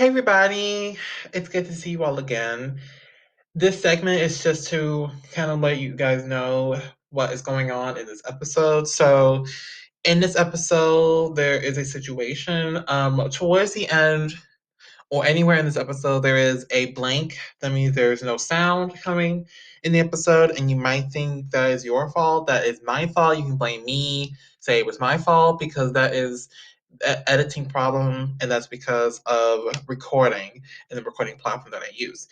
Hey everybody, it's good to see you all again. This segment is just to kind of let you guys know what is going on in this episode. So, in this episode, there is a situation. Towards the end, or anywhere in this episode, there is a blank. That means there's no sound coming in the episode, and you might think that is your fault. That is my fault. You can blame me, say it was my fault, because that is editing problem, and that's because of recording and the recording platform that I use.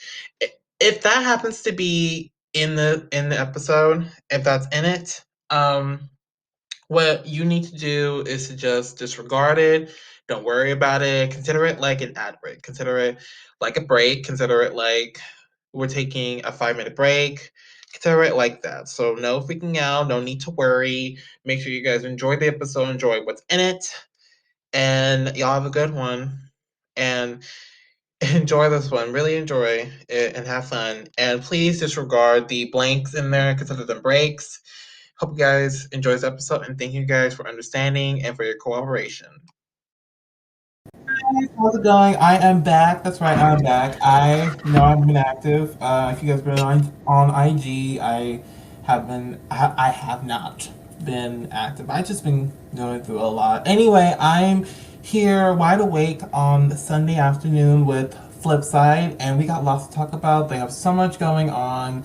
If that happens to be in the episode, if that's in it, what you need to do is to just disregard it. Don't worry about it. Consider it like an ad break. Consider it like a break. Consider it like we're taking a 5 minute break. Consider it like that. So no freaking out. No need to worry. Make sure you guys enjoy the episode. Enjoy what's in it, and y'all have a good one. And enjoy this one. Really enjoy it and have fun. And please disregard the blanks in there. Consider them breaks. Hope you guys enjoy this episode, and thank you guys for understanding and for your cooperation. How's it going? I am back. That's right, I'm back. I know I've been active. If you guys been on IG, I have not been active. I just been going through a lot. Anyway, I'm here wide awake on Sunday afternoon with Flipside, and we got lots to talk about. They have so much going on,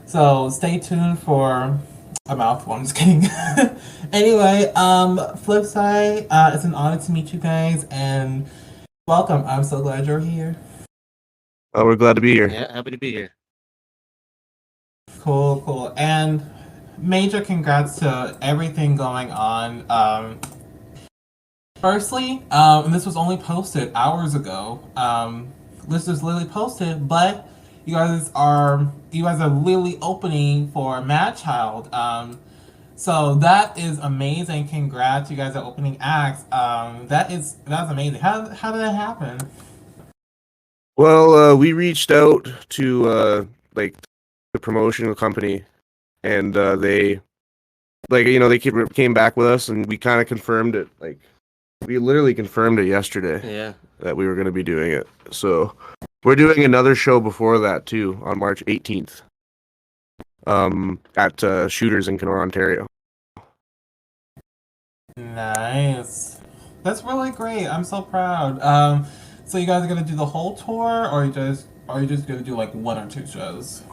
so stay tuned for a mouthful. I'm just kidding. Anyway, Flipside, it's an honor to meet you guys and welcome. I'm so glad you're here. Oh, we're glad to be here. Yeah, happy to be here. Cool, cool. And major congrats to everything going on. Firstly, and this was only posted hours ago. This was literally posted, but you guys are literally opening for Mad Child. So that is amazing. Congrats, you guys are opening acts. That's amazing. How did that happen? Well, we reached out to like the promotional company, and they came back with us, and we kind of confirmed it. Like we literally confirmed it yesterday. Yeah. That we were going to be doing it. So we're doing another show before that too on March 18th. At Shooters in Kenora, Ontario. Nice. That's really great. I'm so proud. So you guys are gonna do the whole tour, or are you just gonna do like one or two shows?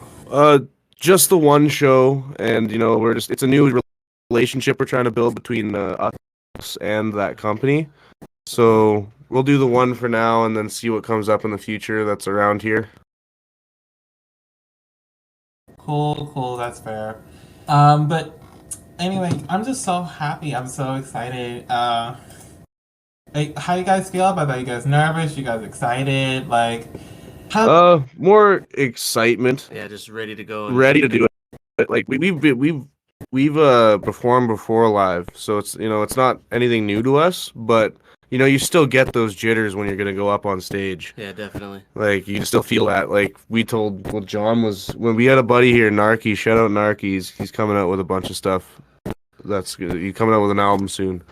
Just the one show, and it's a new relationship we're trying to build between us and that company. So we'll do the one for now, and then see what comes up in the future that's around here. Cool, cool. That's fair. But anyway, I'm just so happy. I'm so excited. Like, how you guys feel about that? You guys nervous? You guys excited? Like, how? More excitement. Yeah, just ready to go. Ready to do it. Like we've performed before live, so it's not anything new to us, but you still get those jitters when you're gonna go up on stage. Yeah, definitely. Like you can still feel that. Like John was when we had a buddy here, Narky. Shout out Narky. He's coming out with a bunch of stuff. That's good. He's coming out with an album soon.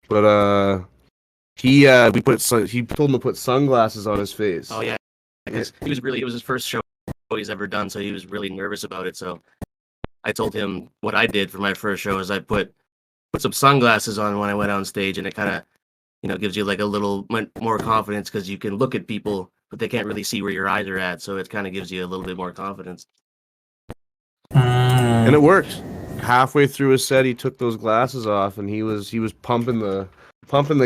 But he told him to put sunglasses on his face. Oh yeah, because it was his first show he's ever done, so he was really nervous about it. So I told him what I did for my first show is I put some sunglasses on when I went on stage, and it kind of gives you like a little more confidence because you can look at people, but they can't really see where your eyes are at. So it kind of gives you a little bit more confidence. And it worked. Halfway through his set, he took those glasses off, and he was pumping the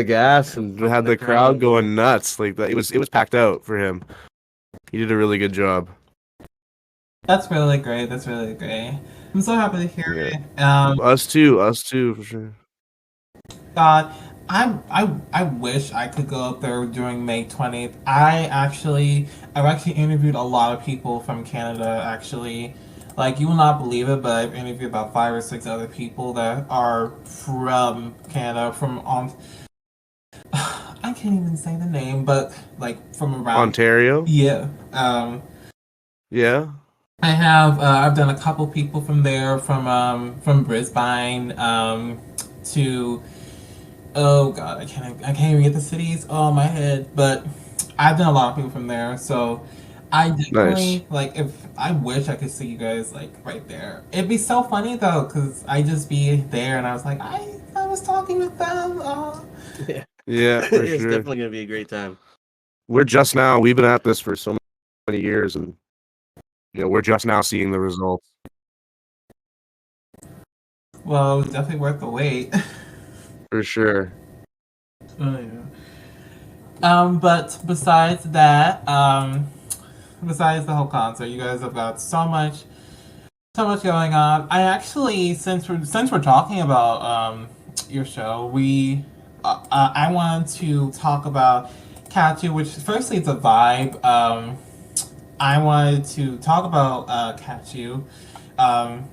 gas and had the crowd going nuts. Like that, it was packed out for him. He did a really good job. That's really great. That's really great. I'm so happy to hear it. Us too, for sure. God, I wish I could go up there during May 20th. I've actually interviewed a lot of people from Canada. Actually, like you will not believe it, but I've interviewed about 5 or 6 other people that are from Canada, I can't even say the name, but like from around Ontario. Yeah. Yeah. I've done a couple people from there, from Brisbane, to, oh god, I can't even get the cities on my head, but I've done a lot of people from there, so I Nice. definitely like. If I wish I could see you guys like right there, it'd be so funny though, because I just be there and I was like, I was talking with them. Yeah, Yeah, for it's sure. definitely gonna be a great time. We've been at this for so many years, and we're just now seeing the results. Well, it was definitely worth the wait. For sure. Oh yeah. But besides the whole concert, you guys have got so much going on. I actually, since we're talking about your show, we I wanted to talk about Catchy, which firstly it's a vibe. I wanted to talk about Catchy. Um,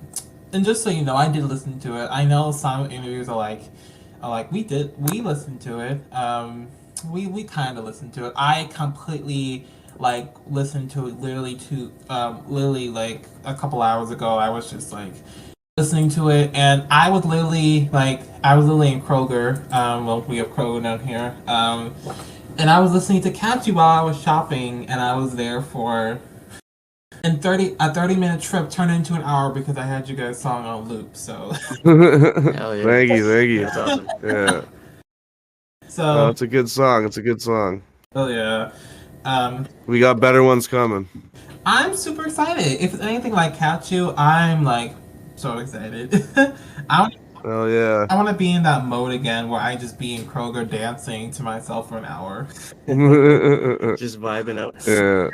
and just so you know, I did listen to it. I know some interviews are like we listened to it. We kind of listened to it. I completely like listened to it literally like a couple hours ago. I was just like listening to it, and I was literally in Kroger. Well, we have Kroger down here. And I was listening to Catchy while I was shopping, and I was there for and 30-minute trip turned into an hour because I had you guys song on loop. So Hell yeah, Thank you. that's awesome. Yeah. so It's a good song. It's a good song. oh yeah. We got better ones coming. I'm super excited. If it's anything like Catch You, I'm like so excited. I Oh yeah. I want to be in that mode again where I just be in Kroger dancing to myself for an hour. Just vibing out. Yeah.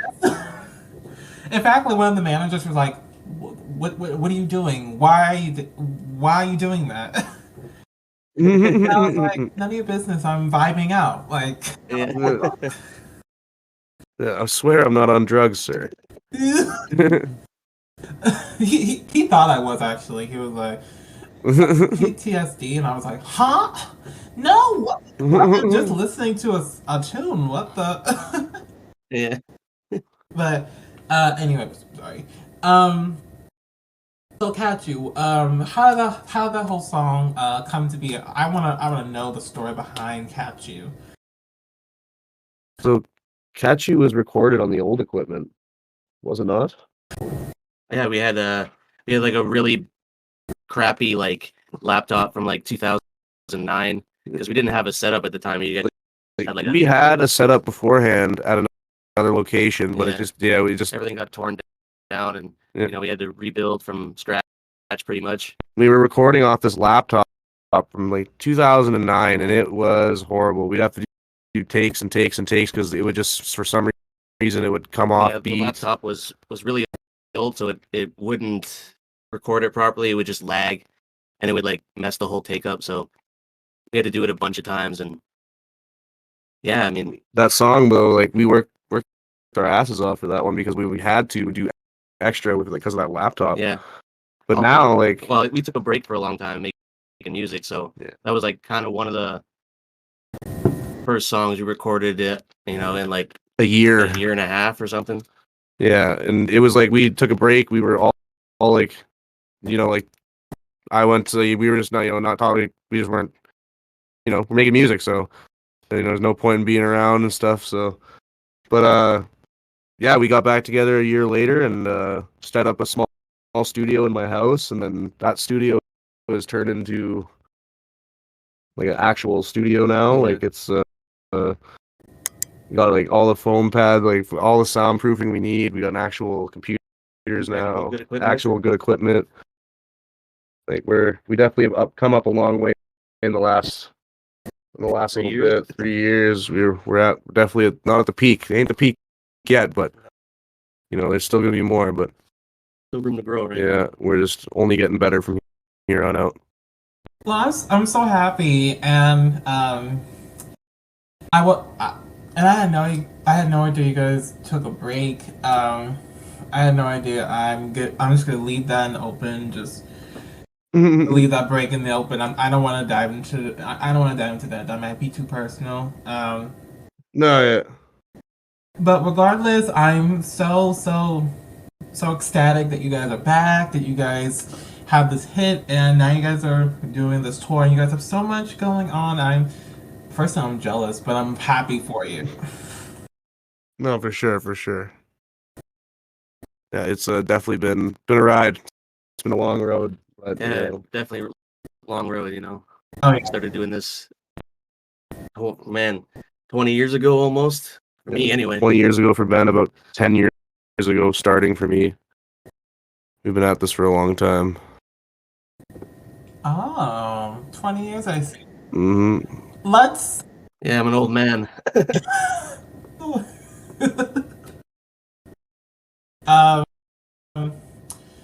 In fact, like, one of the managers was like, what are you doing? Why are you doing that?" And I was like, "None of your business. I'm vibing out." Like, Yeah. Yeah, I swear I'm not on drugs, sir. he thought I was actually. He was like PTSD, and I was like, "Huh? No, what? I'm just listening to a tune. What the?" Yeah. But anyway, sorry. So Catch You, how did that whole song come to be? I wanna know the story behind Catch You. So, Catchy was recorded on the old equipment, was it not? Yeah, we had like a really crappy like laptop from like 2009 because we didn't have a setup at the time. You guys had like We had a setup beforehand at another location, but Yeah. we just everything got torn down, and Yeah. we had to rebuild from scratch pretty much. we were recording off this laptop from like 2009, and it was horrible. We'd have to do takes and takes and takes because it would just for some reason it would come off Yeah, the beat. laptop was really old, so it wouldn't record it properly. It would just lag, and it would like mess the whole take up. So we had to do it a bunch of times, and yeah, I mean, That song though, like we worked our asses off for that one because we had to do extra with because of that laptop. yeah. But now, like, Well, we took a break for a long time making music, so Yeah. that was like kind of one of the first songs we recorded it, in like a year. a year and a half or something. Yeah, and it was like we took a break. We were all like, like I went to. We were just not talking. We just weren't, we're making music, so there's no point in being around and stuff. So, but yeah, we got back together a year later and set up a small studio in my house, and then that studio was turned into like an actual studio now. Yeah. Like it's we got like all the foam pads, like all the soundproofing we need. We got an actual computers now, good equipment. actual good equipment. Like we definitely have come up a long way in the last 3 years. We're at definitely not at the peak. It ain't the peak yet, but there's still gonna be more. But Still room to grow, right? yeah, we're just only getting better from here on out. Well, I'm so happy, and I had no idea you guys took a break. I had no idea. I'm good. I'm just gonna leave that in the open. Just leave that break in the open. I don't want to dive into. I don't want to dive into that. That might be too personal. No, yeah. But regardless, I'm so ecstatic that you guys are back. That you guys have this hit, and now you guys are doing this tour. And you guys have so much going on. I'm jealous, but I'm happy for you. No, for sure, for sure. Yeah, it's definitely been a ride. It's been a long road, but Yeah, definitely long road. You know, Oh yeah. started doing this. Oh man, 20 years ago almost for me anyway. 20 years ago for Ben, about 10 years ago starting for me. We've been at this for a long time. Oh, 20 years, I see. Hmm. Let's. Yeah, I'm an old man. um, I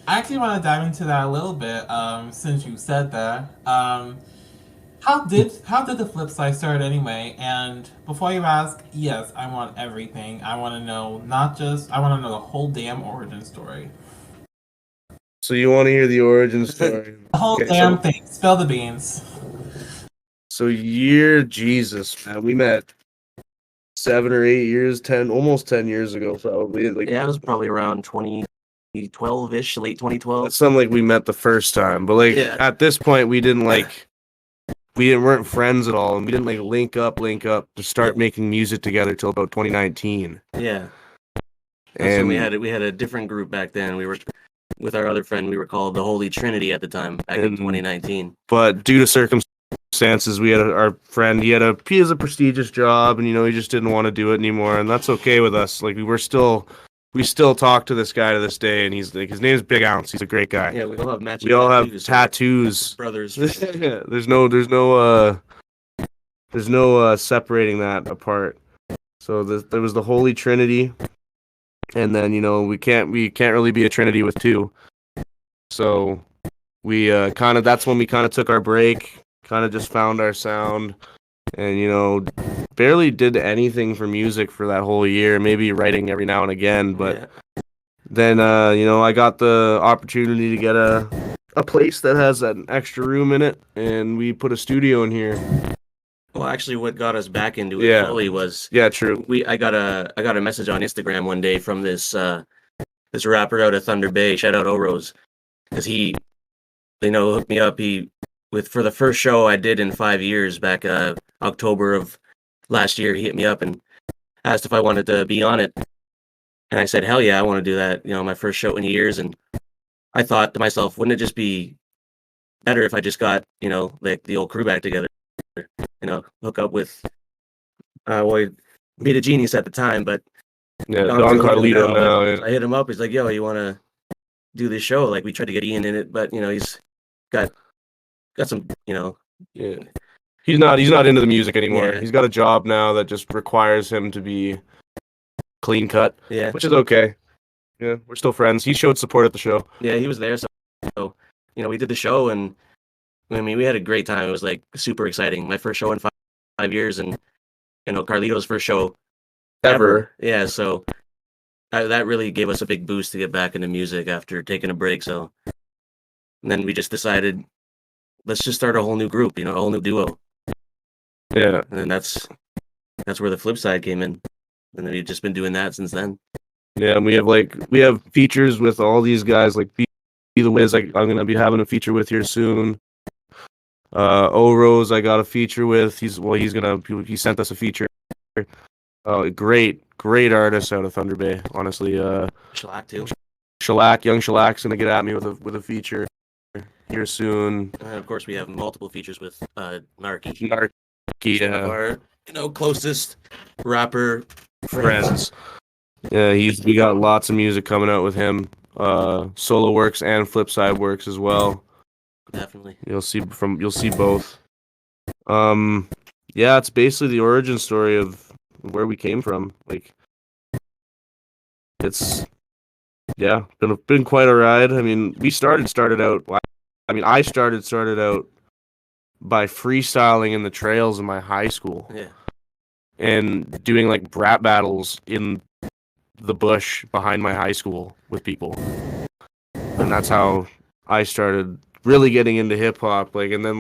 actually want to dive into that a little bit. Since you said that. How did the flip side start anyway? And before you ask, yes, I want everything. I want to know not just. I want to know the whole damn origin story. So you want to hear the origin story? The whole Okay, damn thing. Spill the beans. So Jesus, man, we met 7 or 8 years, almost 10 years ago, probably. Like, Yeah, it was probably around 2012-ish, late 2012. it's something like we met the first time, but like Yeah. at this point, we weren't friends at all, and we didn't like link up to start making music together till about 2019. Yeah. And we had a different group back then. We were with our other friend. We were called the Holy Trinity at the time, back in 2019. But due to circumstances, we had our friend. He has a prestigious job, and he just didn't want to do it anymore, and that's okay with us. Like we still talk to this guy to this day, and he's like, his name's Big Ounce. He's a great guy. Yeah, we all have matching. We all have tattoos. Brothers. Yeah, there's no separating that apart. So there was the Holy Trinity, and then we can't really be a Trinity with two. So we that's when we kind of took our break, kind of just found our sound, and barely did anything for music for that whole year. Maybe writing every now and again, but then I got the opportunity to get a place that has an extra room in it, and we put a studio in here. Well, actually, what got us back into it fully was true. I got a message on Instagram one day from this rapper out of Thunder Bay. Shout out O-Rose, because he hooked me up. For the first show I did in 5 years back October of last year. He hit me up and asked if I wanted to be on it, and I said hell yeah, I want to do that. My first show in years, and I thought to myself, wouldn't it just be better if I just got like the old crew back together? Hook up with be the genius at the time, but Don Carlito now. I hit him up. He's like, "Yo, you want to do this show?" Like, we tried to get Ian in it, but he's got some. Yeah, he's not into the music anymore. Yeah. He's got a job now that just requires him to be clean cut. Yeah, which is okay. Yeah, we're still friends. He showed support at the show. Yeah, he was there, so we did the show, and I mean, we had a great time. It was like super exciting. My first show in 5 years, and Carlito's first show ever. Yeah, so that really gave us a big boost to get back into music after taking a break. So, and then we just decided, let's just start a whole new group, a whole new duo. Yeah, and then that's where the flip side came in, and then we've just been doing that since then. Yeah, and we have features with all these guys, like Be the Wiz. I'm gonna be having a feature with here soon. O-Rose, I got a feature with. He sent us a feature. Great artist out of Thunder Bay, honestly. Shellac too. Young Shellac's gonna get at me with a feature here soon. And of course, we have multiple features with Narky. Our closest rapper friends. Yeah, we got lots of music coming out with him. Solo works and flip side works as well. Definitely. You'll see both. Yeah, it's basically the origin story of where we came from. Like, it's been quite a ride. I mean, I started out by freestyling in the trails in my high school. Yeah. And doing like rap battles in the bush behind my high school with people. And that's how I started really getting into hip hop. Like, and then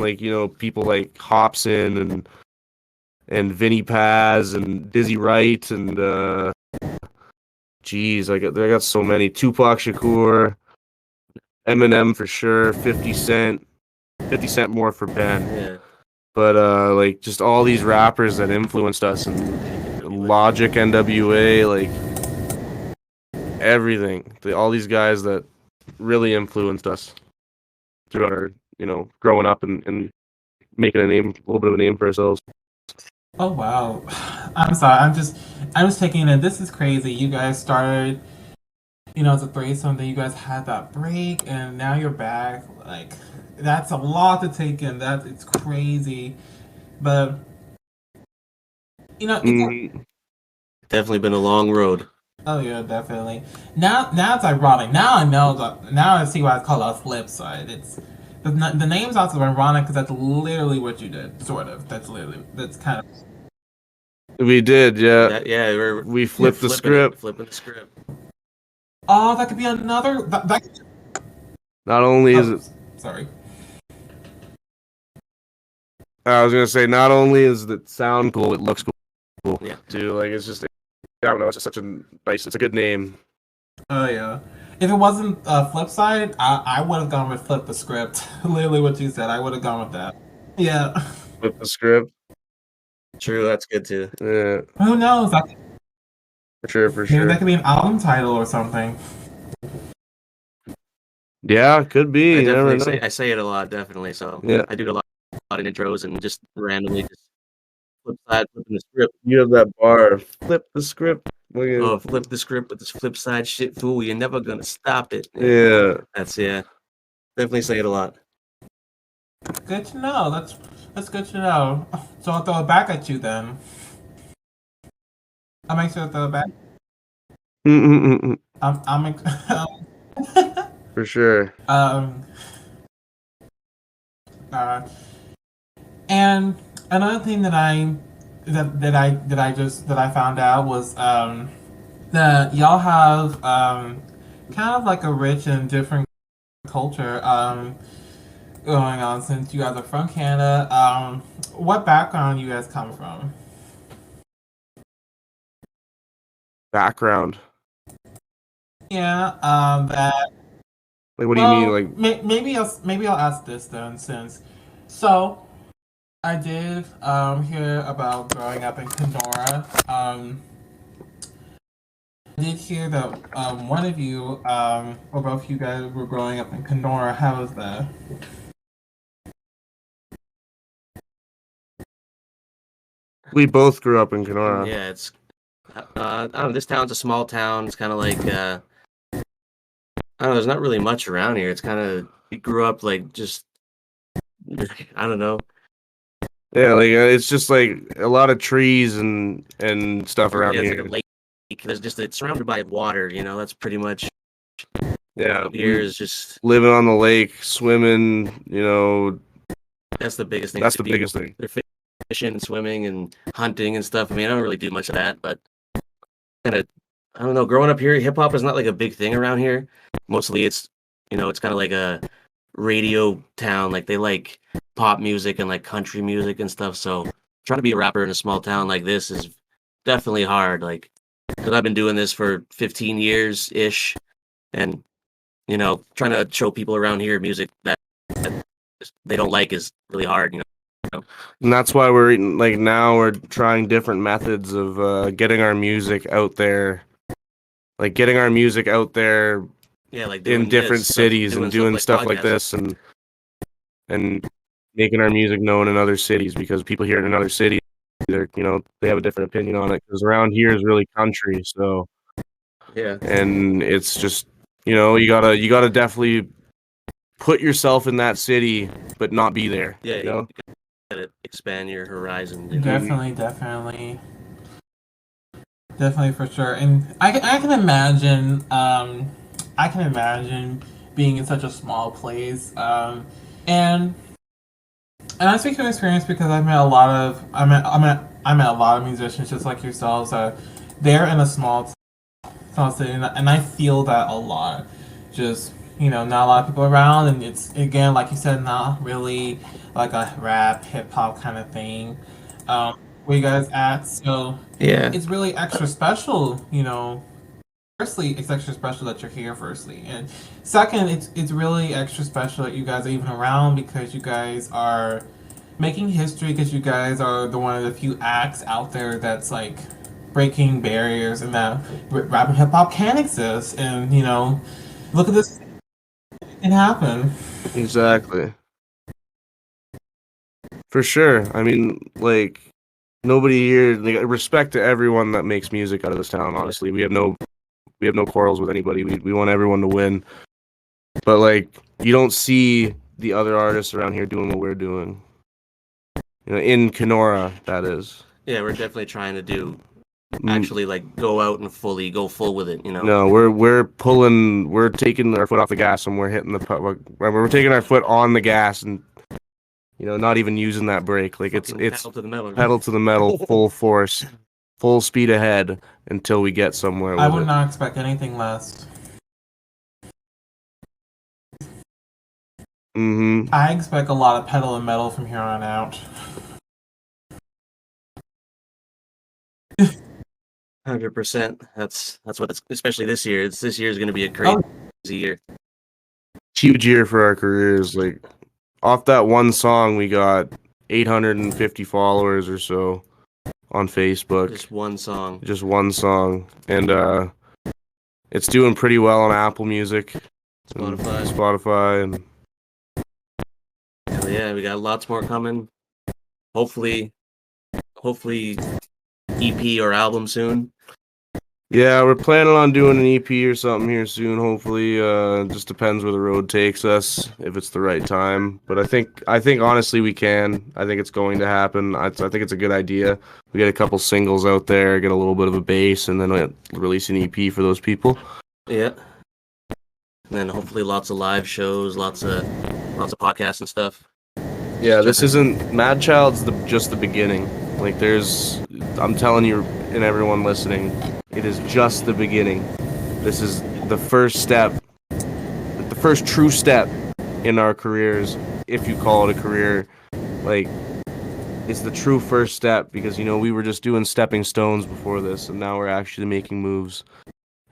people like Hobson and Vinny Paz and Dizzy Wright and I got so many. Tupac Shakur, Eminem for sure, 50 Cent more for Ben. Yeah. But just all these rappers that influenced us and Logic, NWA, like everything. All these guys that really influenced us throughout our, growing up and making a little bit of a name for ourselves. Oh wow. I'm sorry. I'm just taking it. This is crazy. You guys started, as a threesome, then you guys had that break, and now you're back. Like, that's a lot to take in. It's crazy. But it's Definitely been a long road. oh yeah, definitely. Now it's ironic. Now I know that. Now I see why it's called a flip side. It's the name's also ironic because that's literally what you did, sort of. That's kind of. We did, yeah. We flipped the script. Flipping the script. Oh, that could be another. Not only is it. Sorry. I was gonna say, not only is it sound cool, it looks cool. Yeah. Too. Like, it's just, I don't know. It's just it's a good name. Oh yeah. If it wasn't flip side, I would have gone with flip the script. Literally what you said. I would have gone with that. Yeah. Flip the script. True, that's good too. Yeah. Who knows? For sure. Maybe that could be an album title or something. Yeah, could be. I say it a lot, definitely. So yeah, I do a lot of intros and just randomly just flipping the script. You have that bar. Flip the script. Flip the script with this flip side shit, fool. You're never gonna stop it. Yeah. Definitely say it a lot. Good to know. That's good to know. So I'll throw it back at you then. I'll make sure to throw it back. For sure. And another thing that I found out was that y'all have kind of like a rich and different culture going on since you guys are from Canada. What background you guys come from? Background. Yeah, that. Like, what do you mean? Like, maybe I'll ask this then, since so I did hear about growing up in Kenora. I did hear that one of you or both of you guys were growing up in Kenora. How was that? We both grew up in Kenora. Yeah, it's I don't know, this town's a small town. It's kind of like I don't know, there's not really much around here. It's kind of, we grew up like just, I don't know. Yeah, like it's just like a lot of trees and stuff around here. It's like a lake. It's surrounded by water. That's pretty much. Yeah, here is just living on the lake, swimming. That's the biggest thing. That's the biggest thing. They're fishing and swimming and hunting and stuff. I mean, I don't really do much of that, but kind of, I don't know. Growing up here, hip hop is not like a big thing around here. Mostly, it's it's kind of like a radio town. Like, they like pop music and like country music and stuff. So trying to be a rapper in a small town like this is definitely hard. Like, because I've been doing this for 15 years ish, and trying to show people around here music that they don't like is really hard. And that's why we're trying different methods of getting our music out there. Like, getting our music out there, yeah, like in different cities and doing stuff like this, and making our music known in other cities, because people here in another city, they have a different opinion on it, because around here is really country. So yeah, and it's just you gotta definitely put yourself in that city, but not be there. Yeah, you gotta expand your horizon. Definitely for sure. And I can imagine. I can imagine being in such a small place. And I speak from experience because I met a lot of musicians just like yourselves. They're in a small city, and I feel that a lot. Just not a lot of people around, and it's, again, like you said, not really like a rap hip hop kind of thing. Where you guys at? So yeah, it's really extra special. Firstly, it's extra special that you're here, firstly. And second, it's really extra special that you guys are even around, because you guys are making history, because you guys are one of the few acts out there that's like breaking barriers and that rap and hip hop can exist. And look at this, it can happen. Exactly. For sure. I mean, like, nobody here. Like, respect to everyone that makes music out of this town. Honestly, we have no quarrels with anybody. We want everyone to win. But like, you don't see the other artists around here doing what we're doing. In Kenora, that is. Yeah, we're definitely trying to do actually like go out and go full with it. No, we're taking our foot off the gas and we're hitting we're taking our foot on the gas and not even using that brake. Like it's pedal to the metal. Pedal to the metal, full force, full speed ahead until we get somewhere. I would not expect anything less. I expect a lot of pedal and metal from here on out. 100%. That's what it's, especially this year. This year is going to be a crazy year. Huge year for our careers. Like off that one song, we got 850 followers or so on Facebook. Just one song. And it's doing pretty well on Apple Music, Spotify, and hell yeah, we got lots more coming. Hopefully, EP or album soon. Yeah, we're planning on doing an EP or something here soon. Hopefully, just depends where the road takes us, if it's the right time. But I think honestly we can. I think it's going to happen. I think it's a good idea. We get a couple singles out there, get a little bit of a bass, and then release an EP for those people. Yeah. And then hopefully lots of live shows, lots of podcasts and stuff. Yeah, this isn't Mad Child's just the beginning. Like I'm telling you and everyone listening, it is just the beginning. This is the first step, the first true step in our careers, if you call it a career. Like, it's the true first step because, we were just doing stepping stones before this, and now we're actually making moves.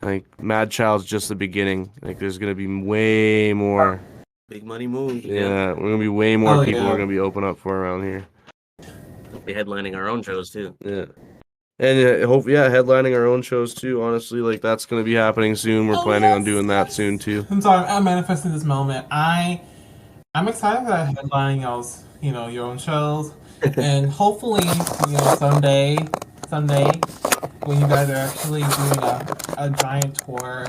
Like, Mad Child's just the beginning. Like, there's going to be way more. Big money moves. Yeah, we're going to be way more people we're going to be open up for around here. We'll be headlining our own shows, too. Yeah. And headlining our own shows too. Honestly, like that's gonna be happening soon. We're planning on doing that soon too. I'm sorry, I'm manifesting this moment. I'm excited about headlining y'all's, your own shows, and hopefully, someday, when you guys are actually doing a giant tour.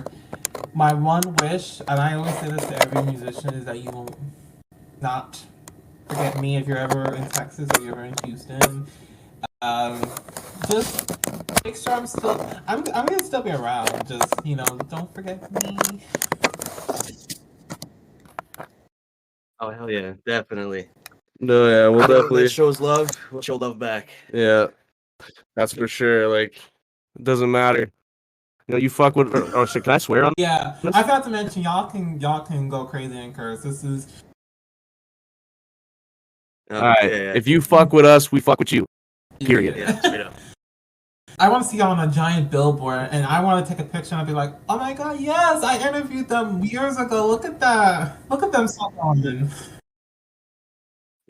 My one wish, and I always say this to every musician, is that you will not forget me if you're ever in Texas or you're ever in Houston. Just make sure I'm gonna still be around. Just, don't forget me. Oh, hell yeah, definitely. No, yeah, we'll definitely shows love. We'll show love back. Yeah, that's for sure. Like, it doesn't matter. You fuck with. Oh shit! Can I swear on? Yeah, I forgot to mention y'all can go crazy and curse. This is. All right. Yeah. If you fuck with us, we fuck with you. Period. Yeah, straight up. I want to see y'all on a giant billboard, and I want to take a picture and be like, "Oh my god, yes! I interviewed them years ago. Look at that! Look at them so London."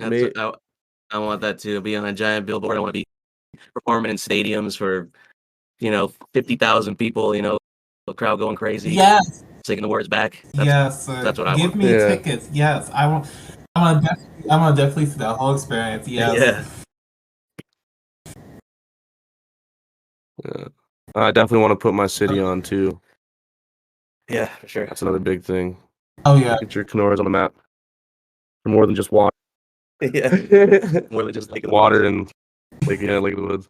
I want that to be on a giant billboard. I want to be performing in stadiums for, 50,000 people. The crowd going crazy. Yes. Singing the words back. That's what I want. Give me tickets. Yes, I want. I'm gonna definitely see that whole experience. Yes. Yeah. Yeah. I definitely want to put my city on too. Yeah, for sure. That's another big thing. Oh yeah. Get your Kenoras on the map. For more than just water. Yeah. More than just water and Lake of the Woods.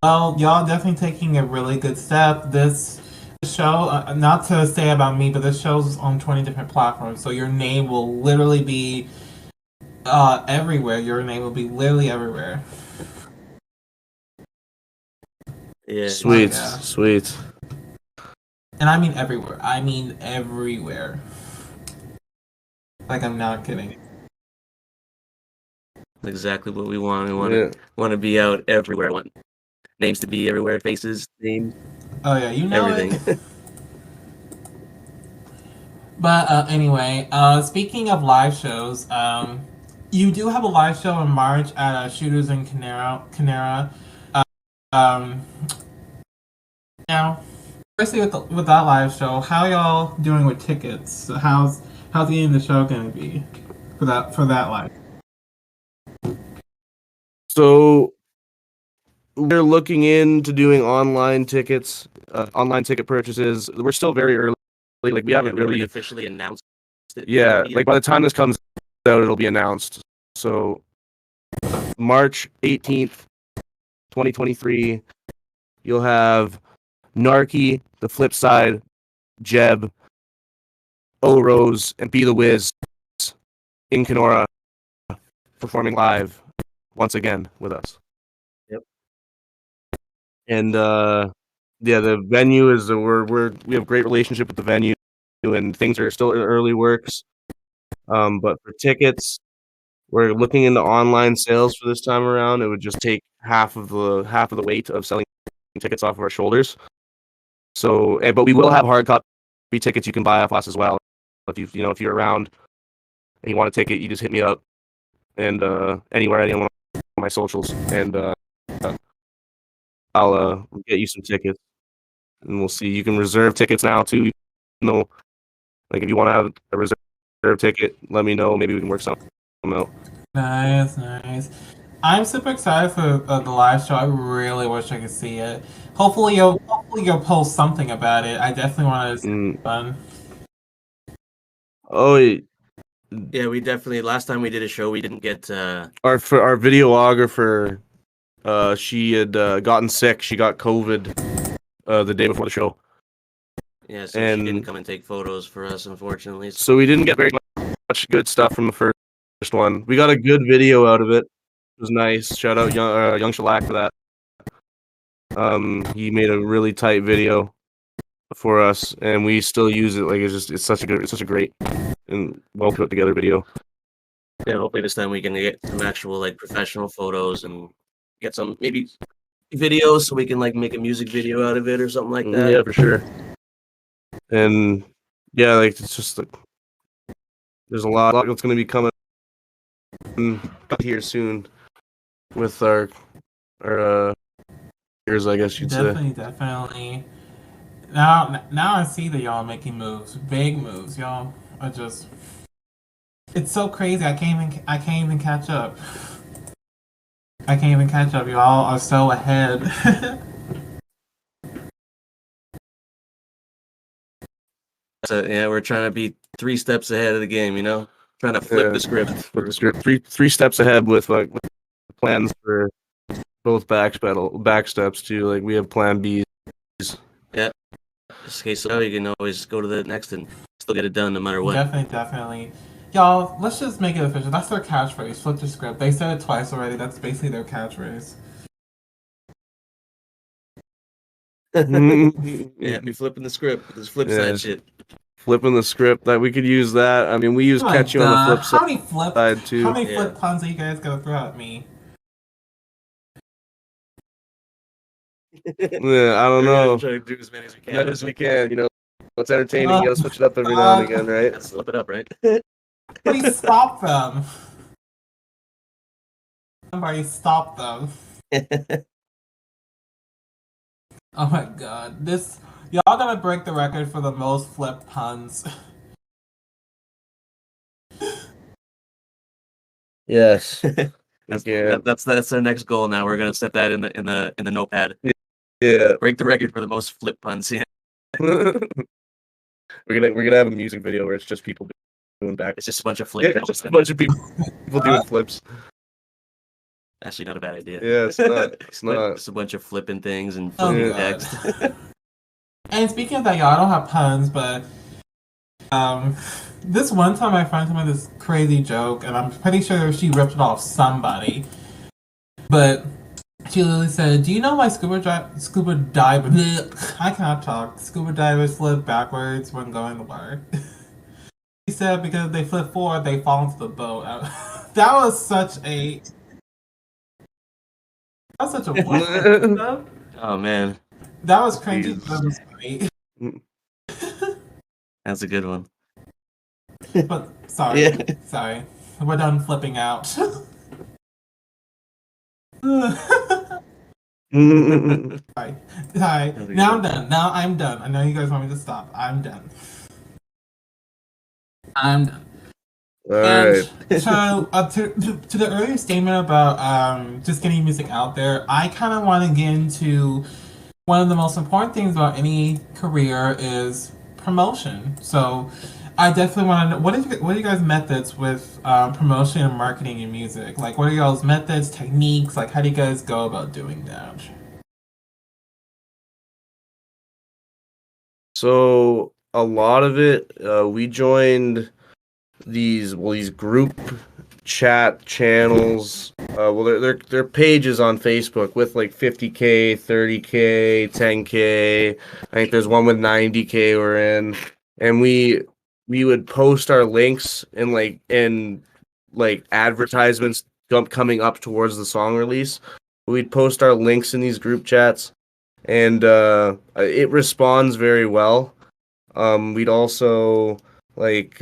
Well, y'all definitely taking a really good step. This show, not to say about me, but this show's on 20 different platforms, so your name will literally be everywhere. Your name will be literally everywhere. Yeah. Sweet, yeah. Sweet. And I mean everywhere. Like, I'm not kidding. Exactly what we want. We want to be out everywhere. I want names to be everywhere. Faces, names. Oh yeah, everything. It. But anyway, speaking of live shows, you do have a live show in March at Shooters in Kenora. Now, especially with that live show, how y'all doing with tickets? How's getting the show gonna be for that live? So we're looking into doing online tickets, online ticket purchases. We're still very early. Like we haven't really officially announced it. Yeah, like by the time this comes out, it'll be announced. So March 18th, 2023, you'll have Narky, The Flip Side, Jeb, O Rose, and Be the Wiz in Kenora performing live once again with us. Yep. And yeah, the venue is we have great relationship with the venue, and things are still in early works. But for tickets, we're looking into online sales for this time around. It would just take half of the weight of selling tickets off of our shoulders. So, but we will have hard copy tickets you can buy off us as well. If you're around and you want a ticket, you just hit me up and anywhere, any of my socials, and I'll get you some tickets, and we'll see. You can reserve tickets now too. Like if you want to have a reserve ticket, let me know. Maybe we can work something out. Nice. I'm super excited for the live show. I really wish I could see it. Hopefully you'll post something about it. I definitely want to see it fun. Oh, yeah, we definitely. Last time we did a show, we didn't get our videographer. She had gotten sick. She got COVID the day before the show. Yeah, so she didn't come and take photos for us, unfortunately. So we didn't get very much good stuff from the first one. We got a good video out of it. It was nice. Shout out Young Shellac for that. He made a really tight video for us, and we still use it. Like it's such a great and well put together video. Yeah, hopefully this time we can get some actual like professional photos and get some maybe videos so we can like make a music video out of it or something like that. Yeah, for sure. And yeah, like it's just like there's a lot that's going to be coming here soon with our years, I guess you'd say. Definitely. Now I see that y'all are making moves, big moves. Y'all are just. It's so crazy. I can't even catch up. I can't even catch up. Y'all are so ahead. So yeah, we're trying to be 3 steps ahead of the game. Trying to flip the script. Flip the script. Three steps ahead with plans for both back steps too. Like we have plan Bs. Yeah. Just in case so you can always go to the next and still get it done no matter what. Definitely. Y'all, let's just make it official. That's their catchphrase. Flip the script. They said it twice already. That's basically their catchphrase. Yeah, be flipping the script. This flip side shit. Flipping the script. That we could use that. I mean, we use catch you on the flip side too. How many flip puns are you guys gonna throw at me? Yeah, I don't know. Try to do as many as we can. It's entertaining. You gotta switch it up every now and again, right? Let's flip it up, right? Please stop them. Somebody stop them. Oh my god. Y'all gonna break the record for the most flip puns. Yes. That's our next goal now. We're gonna set that in the notepad. Yeah. Break the record for the most flip puns. Yeah. We're gonna have a music video where it's just people doing back. It's just a bunch of flips. Yeah, just a bunch of people doing flips. Actually, not a bad idea. Yeah, it's not. It's not. Just a bunch of flipping things and flipping text. And speaking of that, y'all, I don't have puns, but this one time my friend told me this crazy joke, and I'm pretty sure she ripped it off somebody. But she literally said, "Do you know why scuba divers? I cannot talk. Scuba divers flip backwards when going to work." She said because if they flip forward, they fall into the boat. That was such a. That was such a. Oh man. That was cringy. That was funny. That's a good one. But sorry, we're done flipping out. Hi. Hi. Now I'm done. Now I'm done. I know you guys want me to stop. I'm done. I'm done. All And right. so, to the earlier statement about just getting music out there, I kind of want to get into one of the most important things about any career is promotion. So, I definitely want to know what are you guys' methods with promotion and marketing in music? Like, what are y'all's methods, techniques? Like, how do you guys go about doing that? So a lot of it, we joined these group chat channels. Well, they're pages on Facebook with like 50K, 30K, 10K. I think there's one with 90K we're in, and we would post our links and like advertisements coming up towards the song release. We'd post our links in these group chats, and it responds very well. We'd also like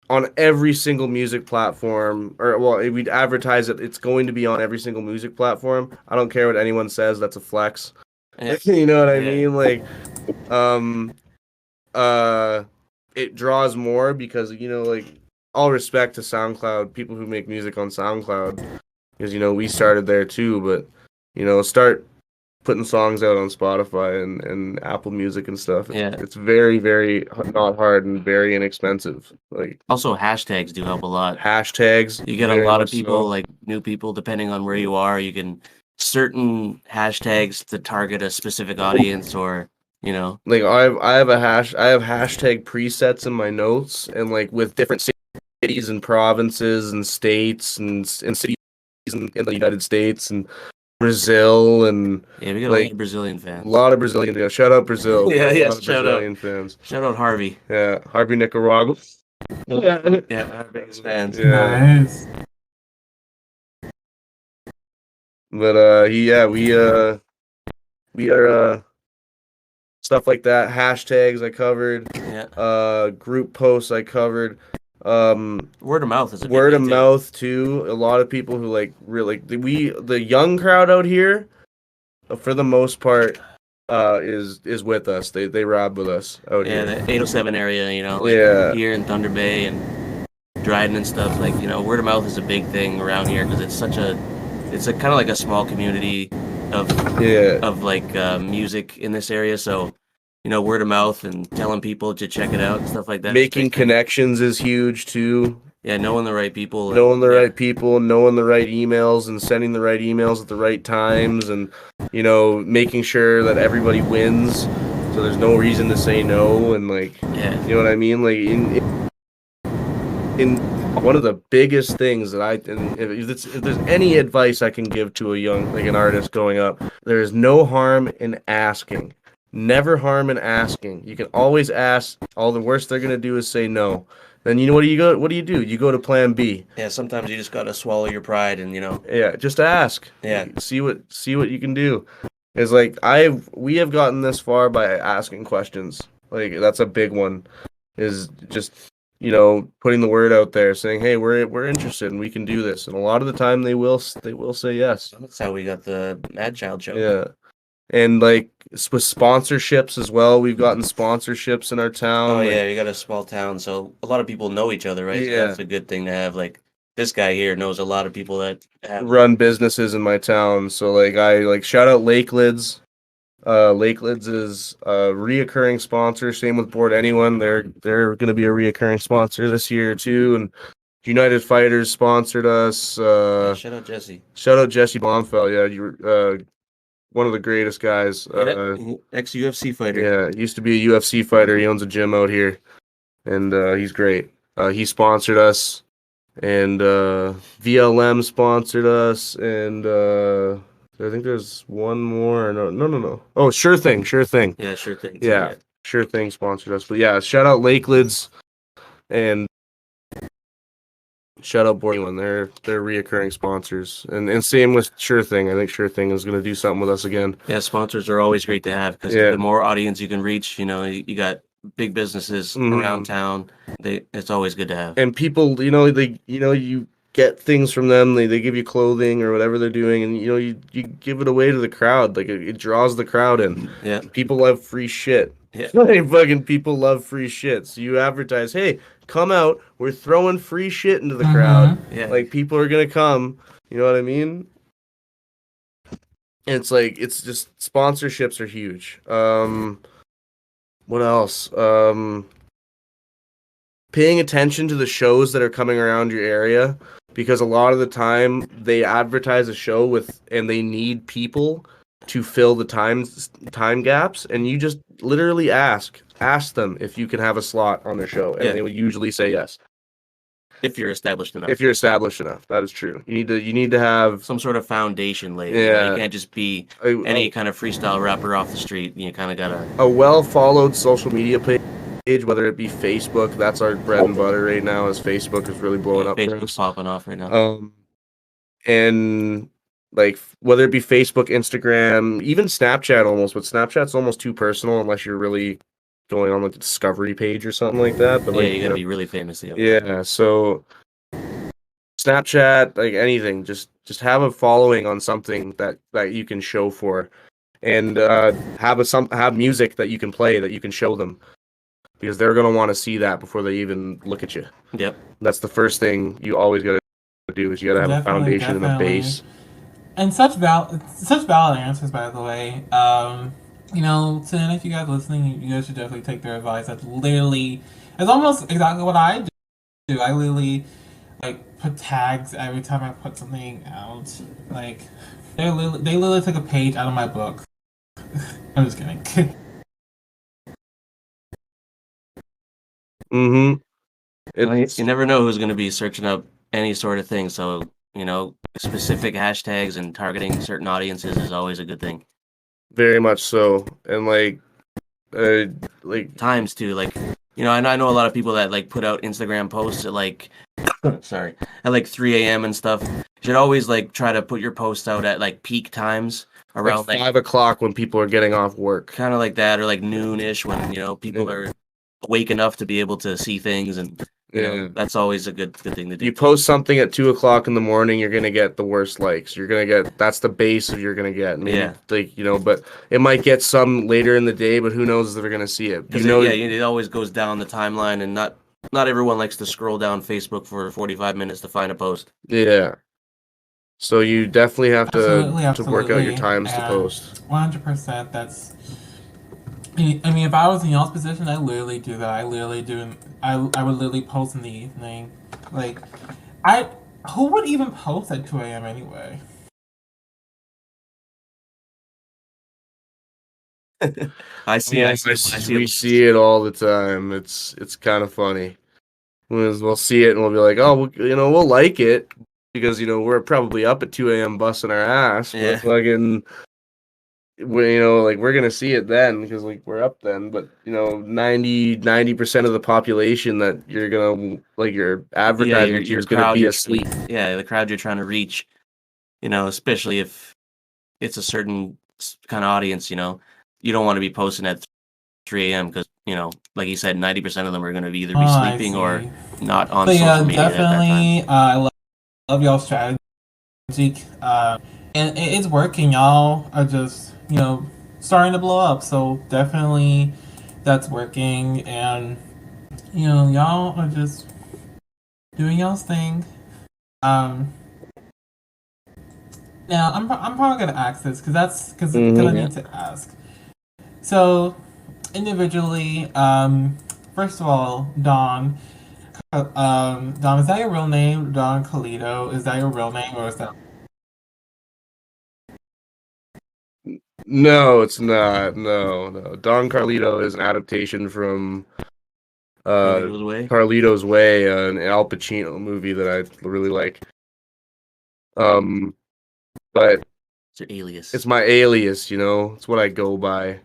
on every single music platform, or well, we'd advertise it. It's going to be on every single music platform. I don't care what anyone says. That's a flex. Yeah. You know what I Yeah. mean? Like, um, it draws more because like all respect to SoundCloud, people who make music on SoundCloud, because we started there too. But start putting songs out on Spotify and Apple Music and stuff. Yeah. It's very, very not hard and very inexpensive. Like Also, hashtags do help a lot. hashtags. You get a very lot of much people, so. like new people, depending on where you are. You can certain hashtags to target a specific audience, or Like I have hashtag presets in my notes, and like with different cities and provinces and states and cities in the United States and Brazil and yeah, we got a lot of Brazilian a fans. lot of Brazilian. Yeah, shout out Brazil. Yeah, A yeah, lot of shout out. Brazilian fans. Shout out Harvey. Yeah, Harvey Nicaragua. Yeah, yeah, our biggest fans. Yeah. Nice. But we are stuff like that. Hashtags I covered. Yeah. Group posts I covered. Word of mouth is a big Word of thing, too. mouth too. A lot of people who like really the young crowd out here, for the most part, is with us. They ride with us out Yeah, here. the 807 area, like Yeah. here in Thunder Bay and Dryden and stuff. Like, word of mouth is a big thing around here because it's a kind of like a small community of Yeah. like music in this area. So, word of mouth and telling people to check it out and stuff like that. Making connections is huge too. Yeah, knowing the right people. Knowing the right people, knowing the right emails, and sending the right emails at the right times, and making sure that everybody wins, so there's no reason to say no, and like, Yeah. you know what I mean? Like in one of the biggest things that if there's any advice I can give to a young an artist going up, there is no harm in asking. Never harm in asking. You can always ask. All the worst they're gonna do is say no. Then what do you do? You go to plan B. Yeah, sometimes you just gotta swallow your pride and Yeah, just ask. Yeah. See what you can do. It's like we have gotten this far by asking questions. Like that's a big one. Is just putting the word out there, saying, "Hey, we're interested and we can do this." And a lot of the time they will say yes. That's how we got the Mad Child show. Yeah. And like with sponsorships as well, we've gotten sponsorships in our town. Oh like, yeah, you got a small town, so a lot of people know each other, right? So Yeah. that's a good thing to have. Like this guy here knows a lot of people that have run businesses in my town. So like I shout out Lakelids. Lakelids is a reoccurring sponsor. Same with Board Anyone. They're going to be a reoccurring sponsor this year too. And United Fighters sponsored us. Yeah, shout out Jesse. Shout out Jesse Blomfeld. Yeah, you one of the greatest guys. Ex UFC fighter. Yeah, used to be a UFC fighter. He owns a gym out here, and he's great. He sponsored us, and VLM sponsored us, and I think there's one more. No. Oh, Sure Thing. Yeah, Sure Thing. Yeah, Sure Thing sponsored us. But yeah, shout out Lakelids, and shout out Bourne. They're reoccurring sponsors, and same with Sure Thing. I think Sure Thing is going to do something with us again. Yeah, sponsors are always great to have because the more audience you can reach, you got big businesses around town. It's always good to have. And people, get things from them. They give you clothing or whatever they're doing, and you give it away to the crowd. Like it draws the crowd in. Yeah. People love free shit. Yeah. Like fucking people love free shit. So you advertise, hey, come out. We're throwing free shit into the crowd. Yeah. Like people are gonna come. You know what I mean? And it's like it's just sponsorships are huge. What else? Paying attention to the shows that are coming around your area, because a lot of the time they advertise a show and they need people to fill the time gaps, and you just literally ask them if you can have a slot on their show, and they will usually say yes. If you're established enough. If you're established enough, that is true. You need to have some sort of foundation laid. Yeah. You can't just be any kind of freestyle rapper off the street. You kind of gotta a well-followed social media page, whether it be Facebook. That's our bread and butter right now. Is Facebook is really blowing up. Facebook's popping off right now. And like whether it be Facebook, Instagram, even Snapchat almost, but Snapchat's almost too personal unless you're really going on like the discovery page or something like that. But you gotta be really famous. So Snapchat, like anything, just have a following on something that you can show for, and have music that you can play that you can show them, because they're gonna want to see that before they even look at you. Yep. That's the first thing you always gotta do, is you gotta have a foundation and a base. And such valid answers, by the way. Sin, if you guys listening, you guys should definitely take their advice. It's almost exactly what I do. I literally put tags every time I put something out. Like they literally took a page out of my book. I'm just kidding. You never know who's gonna be searching up any sort of thing, so specific hashtags and targeting certain audiences is always a good thing. Very much so. And times too, I know a lot of people that put out Instagram posts at at 3 a.m. and stuff. You should always try to put your posts out at peak times around 5 o'clock when people are getting off work, kind of like that, or noonish when people are awake enough to be able to see things, and that's always a good thing to do. You post something at 2 o'clock in the morning, you're gonna get the worst likes. That's the base of you're gonna get. But it might get some later in the day, but who knows if they're gonna see it. It always goes down the timeline, and not everyone likes to scroll down Facebook for 45 minutes to find a post. Yeah. So you definitely have to work out your times to post. 100%. That's. I mean, if I was in y'all's position, I literally do that. I would literally post in the evening. Who would even post at 2 a.m. anyway? We see it all the time. It's kind of funny. We'll see it and we'll be like, oh, we'll like it because we're probably up at 2 a.m. busting our ass. Yeah. We're gonna see it then because we're up then, but 90% of the population that you're gonna your advertising is gonna be asleep. Yeah, the crowd you're trying to reach, especially if it's a certain kind of audience, you don't want to be posting at 3 a.m. because like you said, 90% of them are gonna be either be sleeping or not on social media. Definitely, at that time. I love y'all's strategy, and it's working. Y'all are just starting to blow up, so definitely that's working, and y'all are just doing y'all's thing. Now I'm probably gonna ask this because I need to ask. So individually, first of all, Don, is that your real name, Don Carlito? Is that your real name, or is that? No, it's not. No. Don Carlito is an adaptation from Carlito's Way, an Al Pacino movie that I really like. But it's your alias. It's my alias, it's what I go by.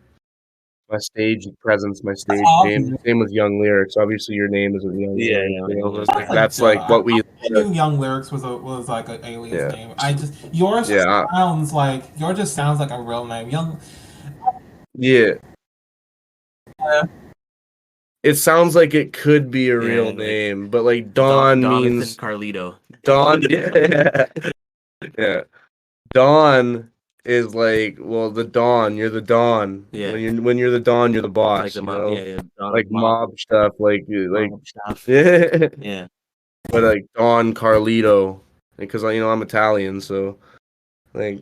My stage presence, my stage name. Same with Young Lyrix. Obviously, your name is Young Lyrix. That's what we. I knew Young Lyrix was an alias name. Yours just sounds like a real name. Yeah. It sounds like it could be a real like, name, but like Dawn means Carlito. Dawn. Yeah. Dawn is like, well, the Dawn. You're the Dawn. Yeah. When you're the Dawn, you're the boss. Like the you mob, know? yeah, Dawn, Like mob stuff, like mob stuff. yeah. Yeah. But like Don Carlito, because I'm Italian, so like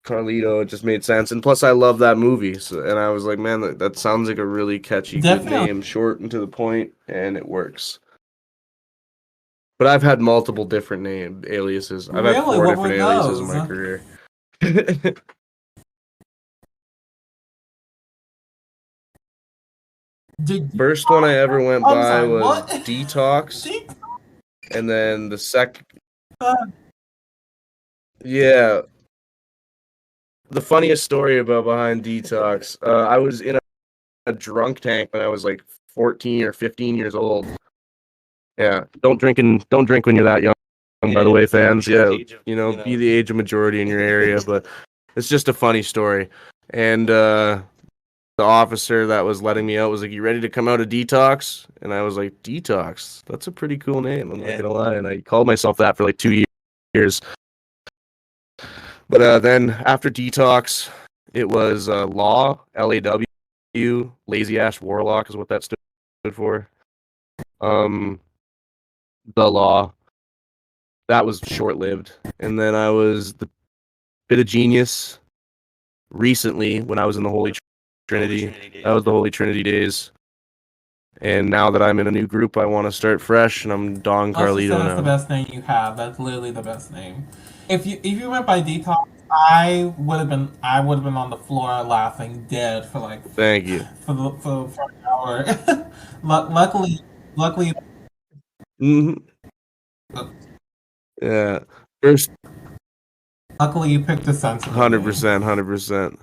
Carlito, it just made sense. And plus, I love that movie, and I was like, man, that sounds like a really catchy, good name, short and to the point, and it works. But I've had multiple different aliases. I've had 4 different aliases in my career. First one I ever went by was Detox. And then the second... Yeah. The funniest story about behind Detox, I was in a drunk tank when I was like 14 or 15 years old. Yeah, don't drink when you're that young, by the way, fans. Yeah, be the age of majority in your area, but it's just a funny story. And the officer that was letting me out was like, "You ready to come out of Detox?" And I was like, "Detox? That's a pretty cool name, I'm not gonna lie." And I called myself that for like 2 years. But then after Detox, it was Law, LAW, Lazy Ass Warlock is what that stood for. The Law. That was short-lived. And then I was the Bit of Genius recently when I was in the Holy Trinity. That was the Holy Trinity days. And now that I'm in a new group, I want to start fresh, and I'm Don Carlito now. That's the best name you have. That's literally the best name. If you went by Detox, I would have been on the floor laughing dead for like. Thank you. For an hour. luckily. Mm-hmm. Yeah. First. Luckily, you picked a sensible. 100%.